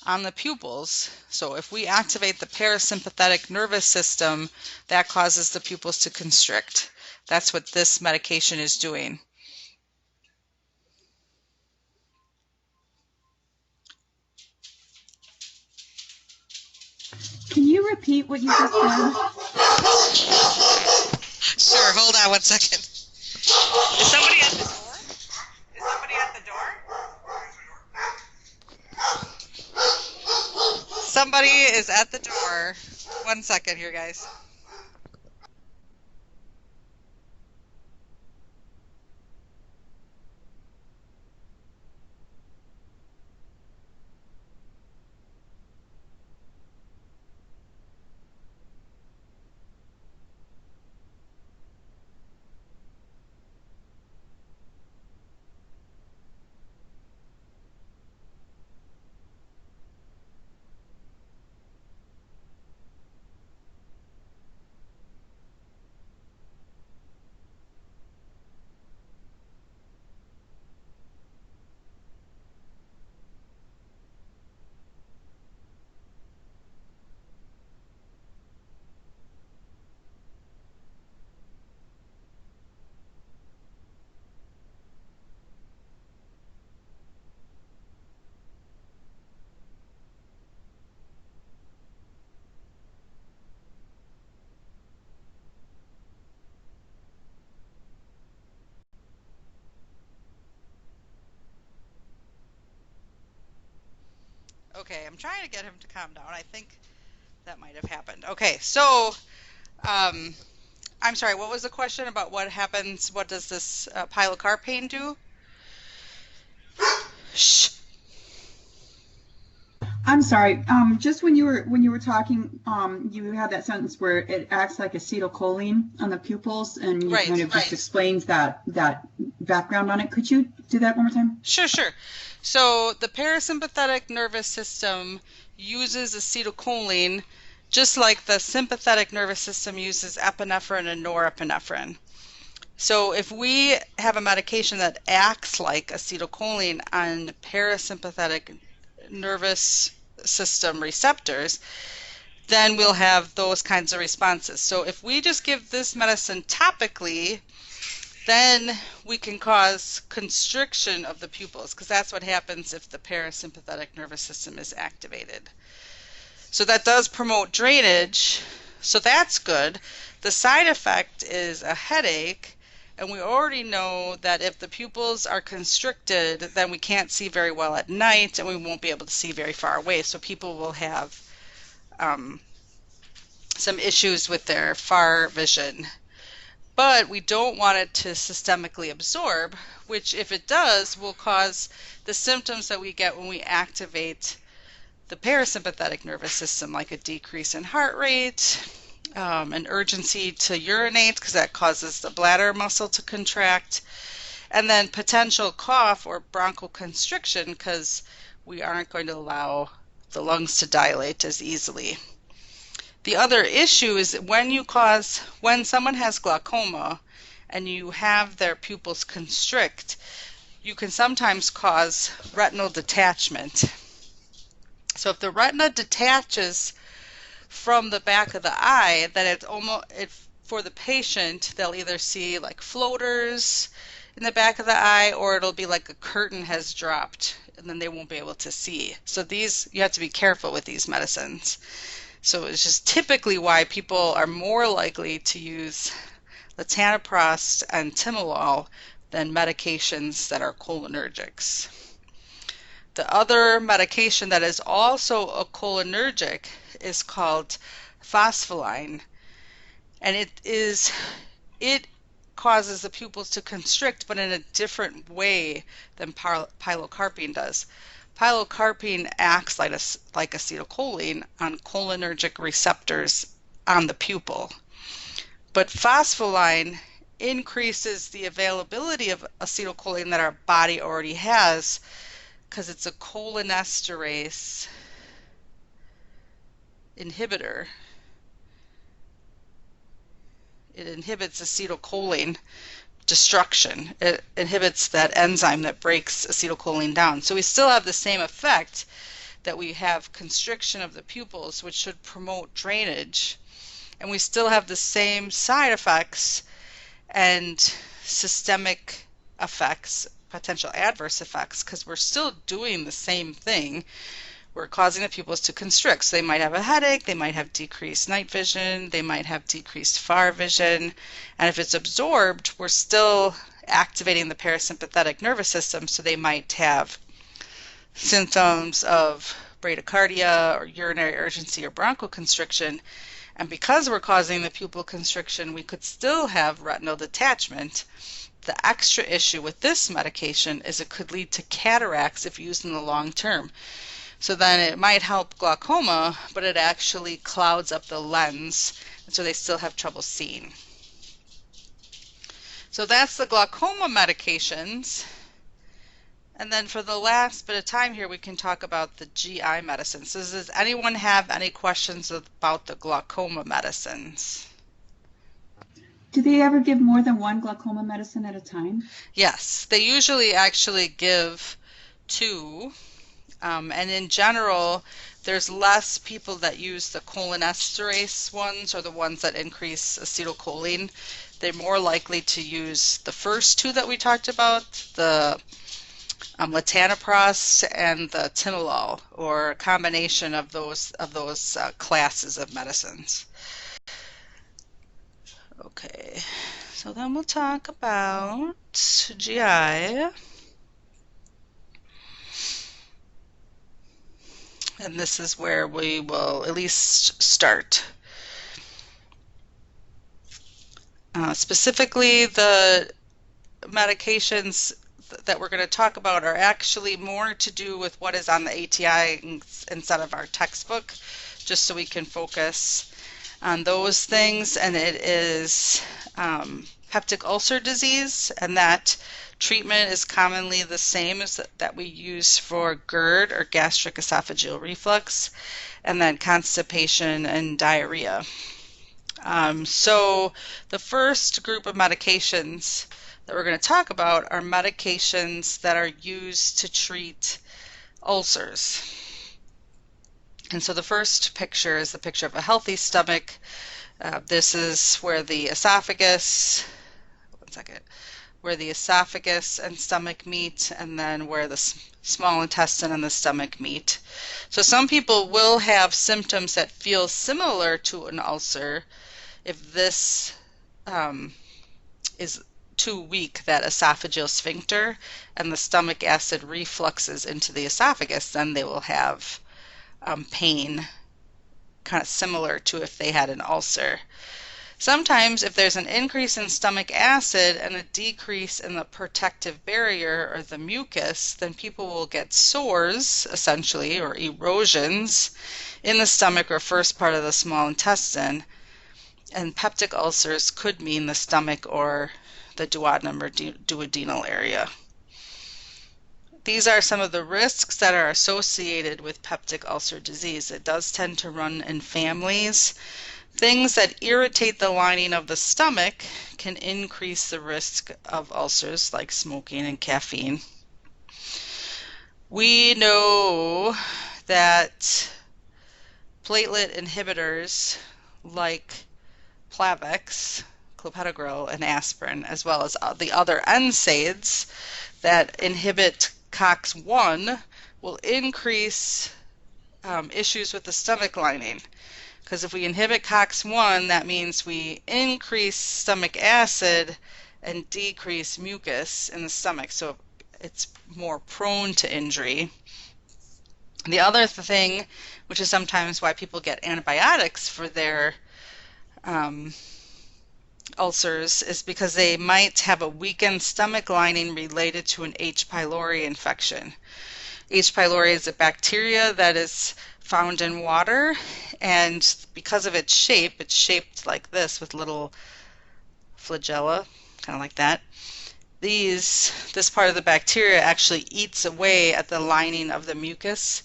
on the pupils. So if we activate the parasympathetic nervous system, that causes the pupils to constrict. That's what this medication is doing. Can you repeat what you just said? Sure, hold on 1 second. Is somebody at the door? Is somebody at the door? Somebody is at the door. 1 second here, guys. Okay, I'm trying to get him to calm down. I think that might have happened. Okay, so I'm sorry, what was the question about what happens? What does this pilocarpine do? Shh. I'm sorry. Just when you were talking, you had that sentence where it acts like acetylcholine on the pupils, and you kind of just explains that background on it. Could you do that one more time? Sure. So the parasympathetic nervous system uses acetylcholine just like the sympathetic nervous system uses epinephrine and norepinephrine. So if we have a medication that acts like acetylcholine on parasympathetic nervous system receptors, then we'll have those kinds of responses. So if we just give this medicine topically, then we can cause constriction of the pupils, because that's what happens if the parasympathetic nervous system is activated. So that does promote drainage, so that's good. The side effect is a headache, and we already know that if the pupils are constricted, then we can't see very well at night, and we won't be able to see very far away, so people will have some issues with their far vision. But we don't want it to systemically absorb, which if it does will cause the symptoms that we get when we activate the parasympathetic nervous system, like a decrease in heart rate, an urgency to urinate because that causes the bladder muscle to contract, and then potential cough or bronchoconstriction because we aren't going to allow the lungs to dilate as easily. The other issue is that when someone has glaucoma and you have their pupils constrict, you can sometimes cause retinal detachment. So if the retina detaches from the back of the eye, then for the patient, they'll either see like floaters in the back of the eye, or it'll be like a curtain has dropped and then they won't be able to see. So you have to be careful with these medicines. So it's just typically why people are more likely to use latanoprost and timolol than medications that are cholinergics. The other medication that is also a cholinergic is called Phospholine, and it causes the pupils to constrict, but in a different way than pilocarpine does. Pilocarpine acts like acetylcholine on cholinergic receptors on the pupil, but Phospholine increases the availability of acetylcholine that our body already has because it's a cholinesterase inhibitor. It inhibits acetylcholine destruction. It inhibits that enzyme that breaks acetylcholine down. So we still have the same effect, that we have constriction of the pupils, which should promote drainage, and we still have the same side effects and systemic effects, potential adverse effects, because we're still doing the same thing. We're causing the pupils to constrict. So they might have a headache, they might have decreased night vision, they might have decreased far vision, and if it's absorbed, we're still activating the parasympathetic nervous system, so they might have symptoms of bradycardia or urinary urgency or bronchoconstriction, and because we're causing the pupil constriction, we could still have retinal detachment. The extra issue with this medication is it could lead to cataracts if used in the long term. So then it might help glaucoma, but it actually clouds up the lens, and so they still have trouble seeing. So that's the glaucoma medications. And then for the last bit of time here, we can talk about the GI medicines. So does anyone have any questions about the glaucoma medicines? Do they ever give more than one glaucoma medicine at a time? Yes, they usually actually give 2. And in general, there's less people that use the cholinesterase ones, or the ones that increase acetylcholine. They're more likely to use the first 2 that we talked about, the latanoprost and the timolol, or a combination of those classes of medicines. Okay, so then we'll talk about GI. And this is where we will at least start. Specifically, the medications that we're going to talk about are actually more to do with what is on the ATI instead of our textbook, just so we can focus on those things. And it is peptic ulcer disease, and that treatment is commonly the same as that we use for GERD or gastric esophageal reflux, and then constipation and diarrhea. So the first group of medications that we're going to talk about are medications that are used to treat ulcers. And so the first picture is the picture of a healthy stomach. This is where the esophagus, where the esophagus and stomach meet, and then where the small intestine and the stomach meet. So some people will have symptoms that feel similar to an ulcer if this is too weak, that esophageal sphincter, and the stomach acid refluxes into the esophagus, then they will have pain kind of similar to if they had an ulcer. Sometimes if there's an increase in stomach acid and a decrease in the protective barrier or the mucus, then people will get sores, essentially, or erosions in the stomach or first part of the small intestine. And peptic ulcers could mean the stomach or the duodenum or duodenal area. These are some of the risks that are associated with peptic ulcer disease. It does tend to run in families. Things that irritate the lining of the stomach can increase the risk of ulcers, like smoking and caffeine. We know that platelet inhibitors like Plavix, clopidogrel, and aspirin, as well as the other NSAIDs that inhibit COX-1, will increase issues with the stomach lining. Because if we inhibit COX-1, that means we increase stomach acid and decrease mucus in the stomach, so it's more prone to injury. The other thing, which is sometimes why people get antibiotics for their ulcers, is because they might have a weakened stomach lining related to an H. pylori infection. H. pylori is a bacteria that is found in water, and because of its shape, it's shaped like this with little flagella, kind of like that. This part of the bacteria actually eats away at the lining of the mucus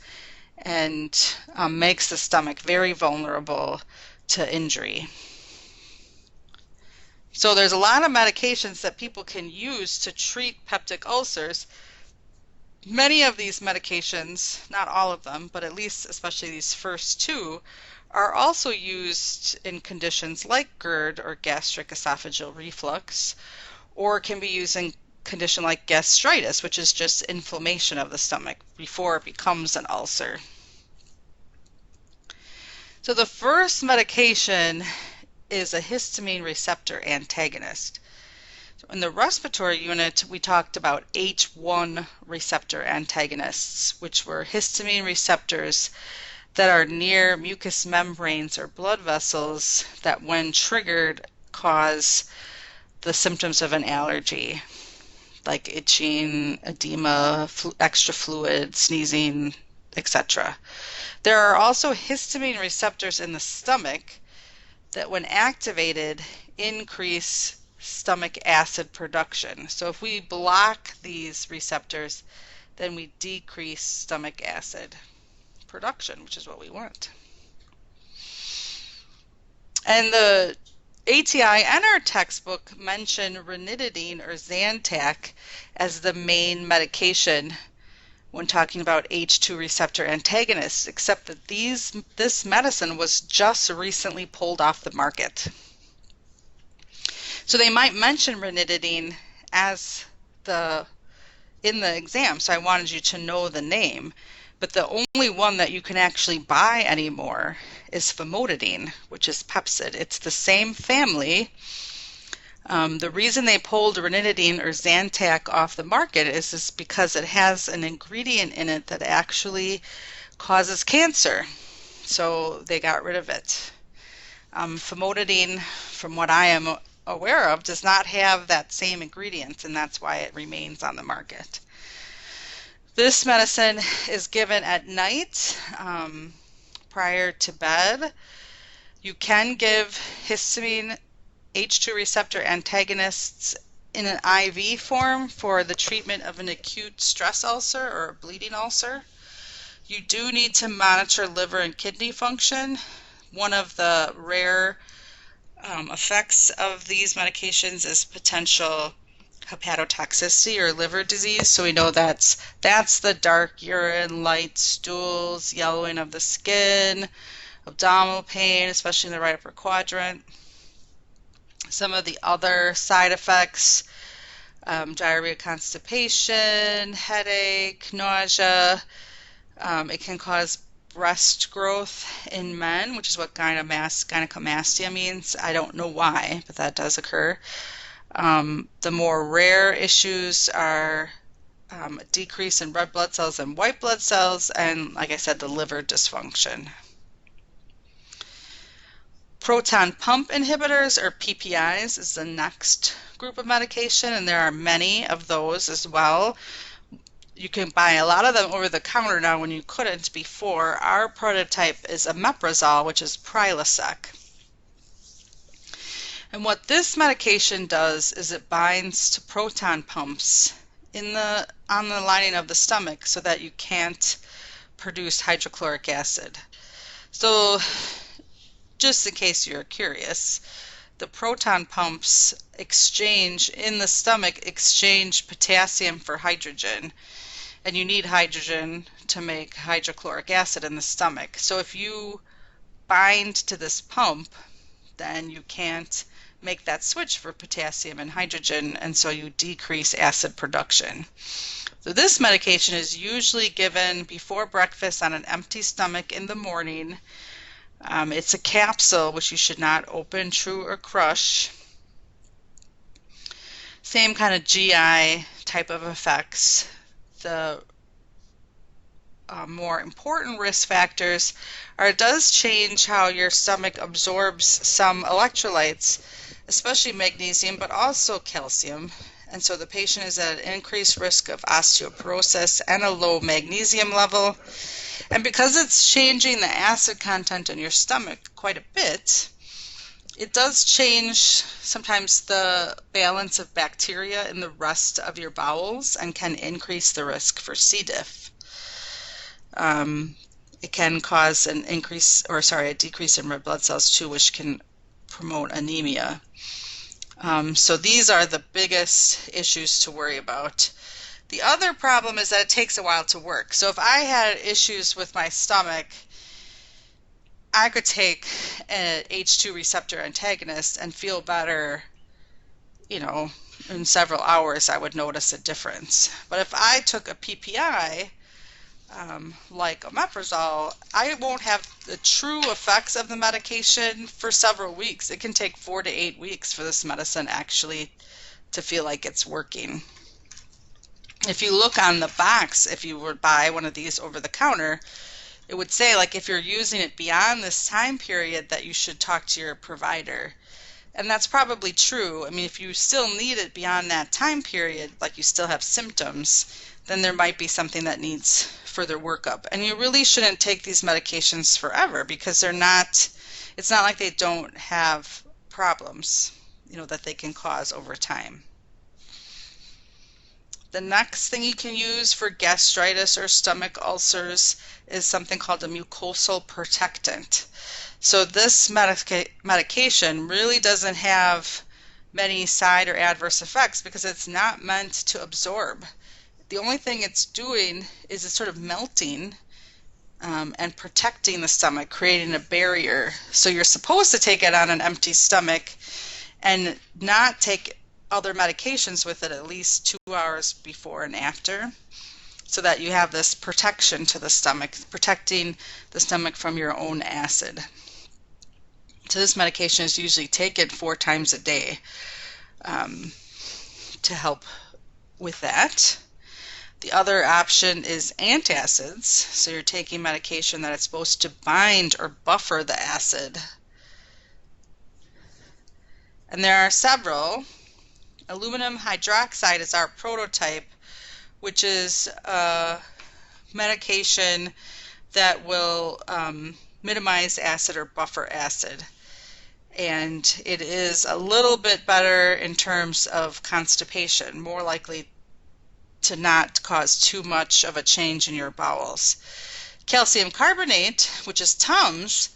and makes the stomach very vulnerable to injury. So there's a lot of medications that people can use to treat peptic ulcers. Many of these medications, not all of them, but at least especially these first two, are also used in conditions like GERD or gastric esophageal reflux, or can be used in a condition like gastritis, which is just inflammation of the stomach before it becomes an ulcer. So the first medication is a histamine receptor antagonist. So in the respiratory unit, we talked about H1 receptor antagonists, which were histamine receptors that are near mucous membranes or blood vessels that, when triggered, cause the symptoms of an allergy, like itching, edema, extra fluid, sneezing, etc. There are also histamine receptors in the stomach that, when activated, increase stomach acid production. So if we block these receptors, then we decrease stomach acid production, which is what we want. And the ATI and our textbook mention ranitidine or Zantac as the main medication when talking about H2 receptor antagonists, except that this medicine was just recently pulled off the market. So they might mention ranitidine as in the exam, so I wanted you to know the name, but the only one that you can actually buy anymore is famotidine, which is Pepcid. It's the same family. The reason they pulled ranitidine or Zantac off the market is because it has an ingredient in it that actually causes cancer. So they got rid of it. Famotidine, from what I am aware of, does not have that same ingredient, and that's why it remains on the market. This medicine is given at night prior to bed. You can give histamine H2 receptor antagonists in an IV form for the treatment of an acute stress ulcer or a bleeding ulcer. You do need to monitor liver and kidney function. One of the rare effects of these medications is potential hepatotoxicity or liver disease. So we know that's the dark urine, light stools, yellowing of the skin, abdominal pain, especially in the right upper quadrant. Some of the other side effects, diarrhea, constipation, headache, nausea. It can cause breast growth in men, which is what gynecomastia means. I don't know why, but that does occur. The more rare issues are a decrease in red blood cells and white blood cells, and like I said, the liver dysfunction. Proton pump inhibitors, or PPIs, is the next group of medication, and there are many of those as well. You can buy a lot of them over the counter now when you couldn't before. Our prototype is omeprazole, which is Prilosec. And what this medication does is it binds to proton pumps on the lining of the stomach so that you can't produce hydrochloric acid. So just in case you're curious, the proton pumps in the stomach exchange potassium for hydrogen. And you need hydrogen to make hydrochloric acid in the stomach. So if you bind to this pump, then you can't make that switch for potassium and hydrogen, and so you decrease acid production. So this medication is usually given before breakfast on an empty stomach in the morning. It's a capsule, which you should not open, chew, or crush. Same kind of GI type of effects. The more important risk factors are it does change how your stomach absorbs some electrolytes, especially magnesium, but also calcium. And so the patient is at an increased risk of osteoporosis and a low magnesium level. And because it's changing the acid content in your stomach quite a bit, it does change sometimes the balance of bacteria in the rest of your bowels and can increase the risk for C. diff. It can cause a decrease in red blood cells too, which can promote anemia. So these are the biggest issues to worry about. The other problem is that it takes a while to work. So if I had issues with my stomach, I could take an H2 receptor antagonist and feel better, in several hours I would notice a difference. But if I took a PPI, like omeprazole, I won't have the true effects of the medication for several weeks. It can take 4 to 8 weeks for this medicine actually to feel like it's working. If you look on the box, if you would buy one of these over the counter, it would say, like, if you're using it beyond this time period, that you should talk to your provider. And that's probably true. I mean, if you still need it beyond that time period, like you still have symptoms, then there might be something that needs further workup. And you really shouldn't take these medications forever, because it's not like they don't have problems, that they can cause over time. The next thing you can use for gastritis or stomach ulcers is something called a mucosal protectant. So this medication really doesn't have many side or adverse effects because it's not meant to absorb. The only thing it's doing is it's sort of melting and protecting the stomach, creating a barrier. So you're supposed to take it on an empty stomach and not take other medications with it at least 2 hours before and after, so that you have this protection to the stomach, protecting the stomach from your own acid. So this medication is usually taken 4 times a day to help with that. The other option is antacids. So you're taking medication that is supposed to bind or buffer the acid. And there are several. Aluminum hydroxide is our prototype, which is a medication that will minimize acid or buffer acid. and it is a little bit better in terms of constipation, more likely to not cause too much of a change in your bowels. Calcium carbonate, which is Tums,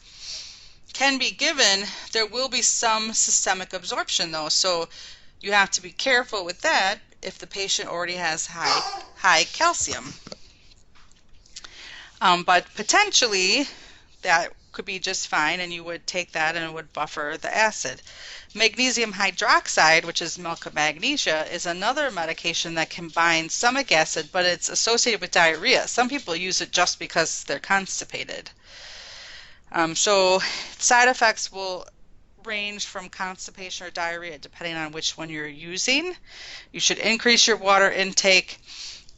can be given. There will be some systemic absorption though, so you have to be careful with that if the patient already has high calcium. But potentially that could be just fine, and you would take that and it would buffer the acid. Magnesium hydroxide, which is milk of magnesia, is another medication that can bind stomach acid, but it's associated with diarrhea. Some people use it just because they're constipated. So side effects will range from constipation or diarrhea depending on which one you're using. You should increase your water intake,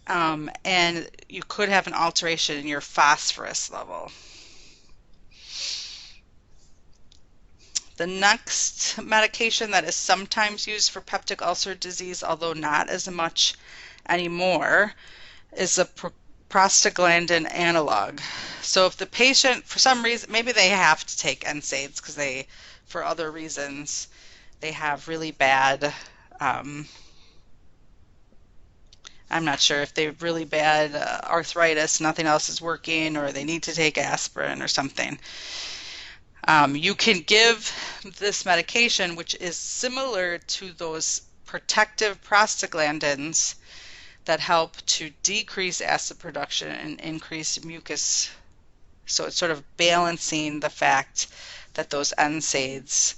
and you could have an alteration in your phosphorus level. The next medication that is sometimes used for peptic ulcer disease, although not as much anymore, is a prostaglandin analog. So if the patient, for some reason, maybe they have to take NSAIDs because they, for other reasons, they have really bad, I'm not sure if they have really bad arthritis, nothing else is working, or they need to take aspirin or something. You can give this medication, which is similar to those protective prostaglandins that help to decrease acid production and increase mucus. So it's sort of balancing the fact that those NSAIDs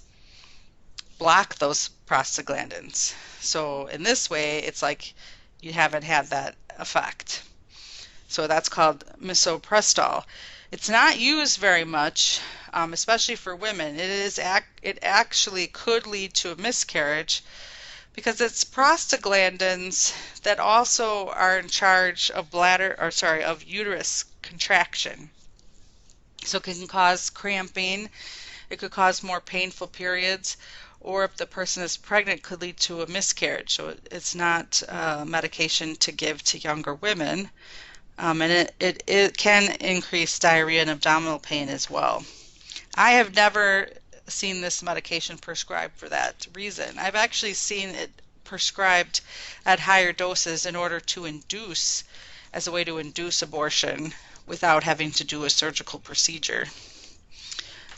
block those prostaglandins. So in this way, it's like you haven't had that effect. So that's called misoprostol. It's not used very much, especially for women. It actually could lead to a miscarriage because it's prostaglandins that also are in charge of of uterus contraction. So it can cause cramping, it could cause more painful periods, or if the person is pregnant, could lead to a miscarriage. So it's not a medication to give to younger women. And it can increase diarrhea and abdominal pain as well. I have never seen this medication prescribed for that reason. I've actually seen it prescribed at higher doses in order to induce, as a way to induce abortion without having to do a surgical procedure.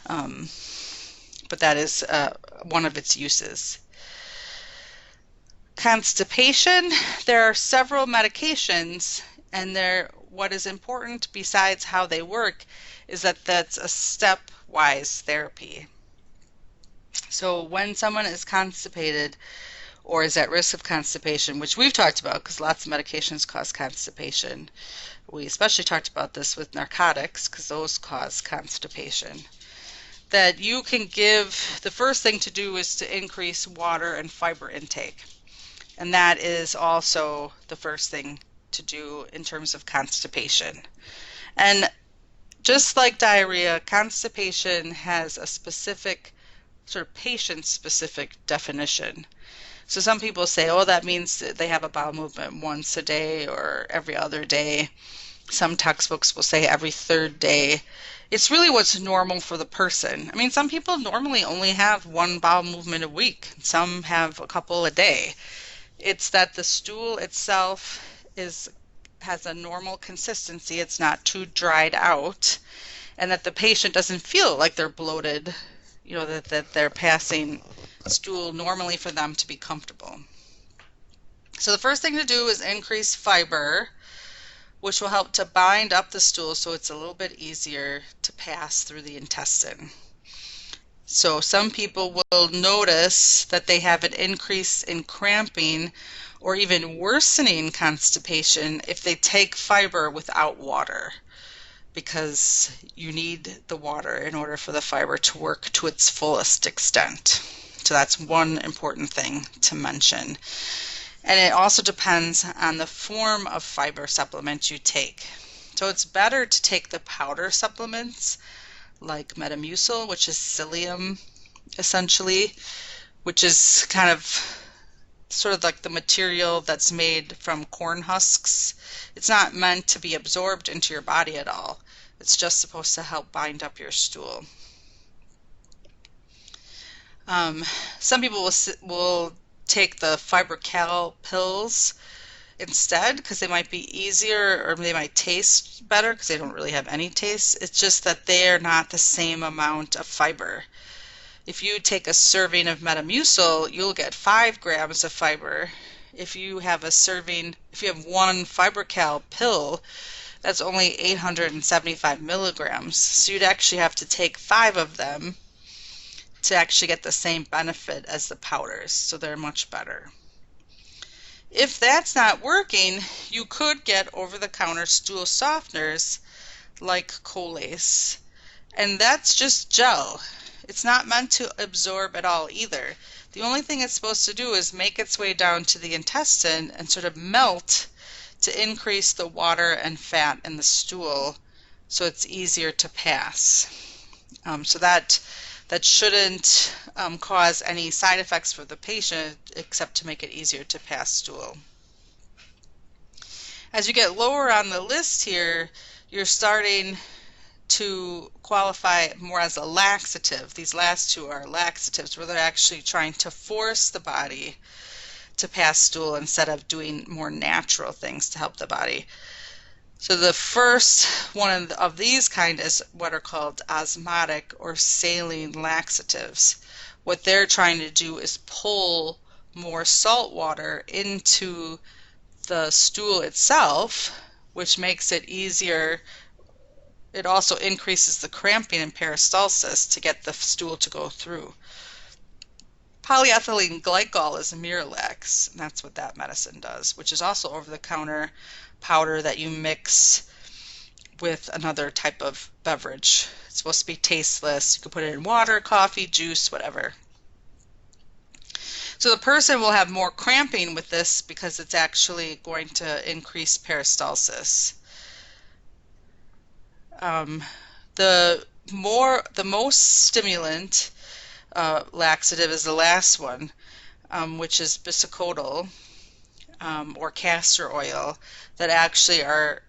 But that is one of its uses. Constipation, there are several medications, and what is important besides how they work is that that's a stepwise therapy. So when someone is constipated or is at risk of constipation, which we've talked about because lots of medications cause constipation, we especially talked about this with narcotics because those cause constipation, that you can give, the first thing to do is to increase water and fiber intake. And that is also the first thing to do in terms of constipation. And just like diarrhea, constipation has a specific, sort of patient-specific definition. So some people say, oh, that means that they have a bowel movement once a day or every other day. Some textbooks will say every third day. It's really what's normal for the person. I mean, some people normally only have one bowel movement a week. Some have a couple a day. It's that the stool itself has a normal consistency. It's not too dried out, and that the patient doesn't feel like they're bloated, that they're passing stool normally for them to be comfortable. So the first thing to do is increase fiber, which will help to bind up the stool so it's a little bit easier to pass through the intestine. So some people will notice that they have an increase in cramping or even worsening constipation if they take fiber without water, because you need the water in order for the fiber to work to its fullest extent. So that's one important thing to mention. And it also depends on the form of fiber supplement you take. So it's better to take the powder supplements like Metamucil, which is psyllium essentially, which is kind of sort of like the material that's made from corn husks. It's not meant to be absorbed into your body at all. It's just supposed to help bind up your stool. Some people will take the Fibrocal pills instead because they might be easier or they might taste better because they don't really have any taste. It's just that they're not the same amount of fiber. If you take a serving of Metamucil, you'll get 5 grams of fiber. If you have one Fibrocal pill, that's only 875 milligrams. So you'd actually have to take 5 of them to actually get the same benefit as the powders. So they're much better. If that's not working, you could get over-the-counter stool softeners like Colace. And that's just gel. It's not meant to absorb at all either. The only thing it's supposed to do is make its way down to the intestine and sort of melt to increase the water and fat in the stool so it's easier to pass. So that shouldn't cause any side effects for the patient except to make it easier to pass stool. As you get lower on the list here, you're starting to qualify more as a laxative. These last two are laxatives, where they're actually trying to force the body to pass stool instead of doing more natural things to help the body. So the first one of these kind is what are called osmotic or saline laxatives. What they're trying to do is pull more salt water into the stool itself, which makes it easier. It also increases the cramping and peristalsis to get the stool to go through. Polyethylene glycol is a Miralax, and that's what that medicine does, which is also over-the-counter powder that you mix with another type of beverage. It's supposed to be tasteless. You can put it in water, coffee, juice, whatever. So the person will have more cramping with this because it's actually going to increase peristalsis. The most stimulant laxative is the last one, which is bisacodyl or castor oil, that actually are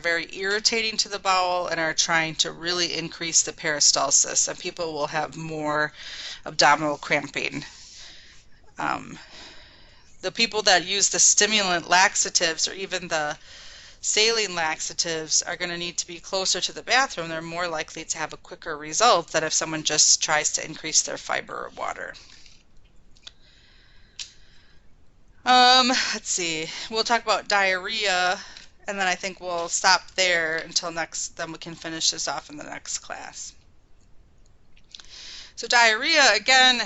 very irritating to the bowel and are trying to really increase the peristalsis, and people will have more abdominal cramping. The people that use the stimulant laxatives or even the saline laxatives are going to need to be closer to the bathroom. They're more likely to have a quicker result than if someone just tries to increase their fiber or water. Let's see. We'll talk about diarrhea, and then I think we'll stop there until then we can finish this off in the next class. So diarrhea, again,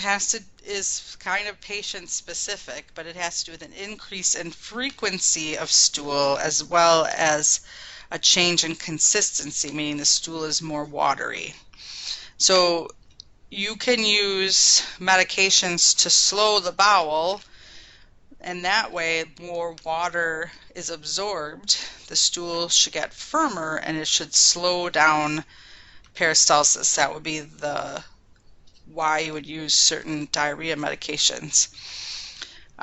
is kind of patient specific, but it has to do with an increase in frequency of stool as well as a change in consistency, meaning the stool is more watery. So you can use medications to slow the bowel, and that way more water is absorbed. The stool should get firmer and it should slow down peristalsis. That would be why you would use certain diarrhea medications.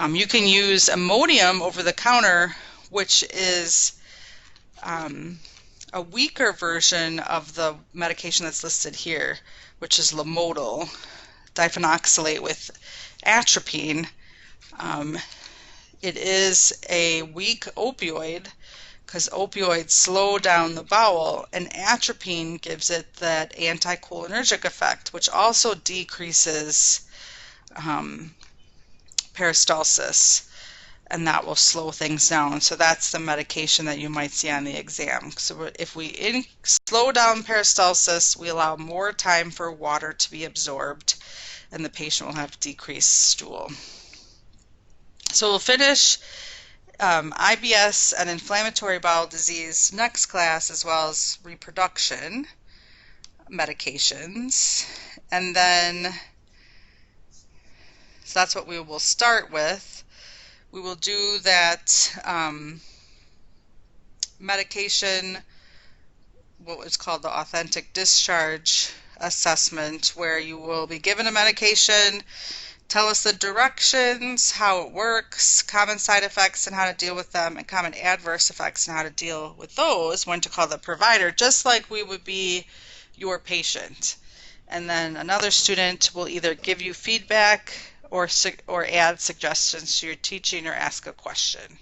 You can use Imodium over the counter, which is a weaker version of the medication that's listed here, which is Lamodal, diphenoxylate with atropine. It is a weak opioid because opioids slow down the bowel, and atropine gives it that anticholinergic effect, which also decreases peristalsis, and that will slow things down. So that's the medication that you might see on the exam. So if we slow down peristalsis, we allow more time for water to be absorbed, and the patient will have decreased stool. So we'll finish IBS and inflammatory bowel disease next class, as well as reproduction medications. And then, so that's what we will start with. We will do that medication, what is called the authentic discharge assessment, where you will be given a medication, tell us the directions, how it works, common side effects and how to deal with them, and common adverse effects and how to deal with those, when to call the provider, just like we would be your patient. and then another student will either give you feedback or add suggestions to your teaching or ask a question.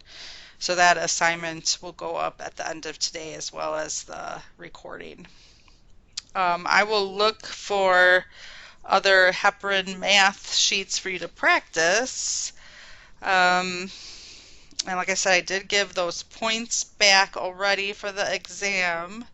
So that assignment will go up at the end of today as well as the recording. I will look for other heparin math sheets for you to practice. And like I said, I did give those points back already for the exam.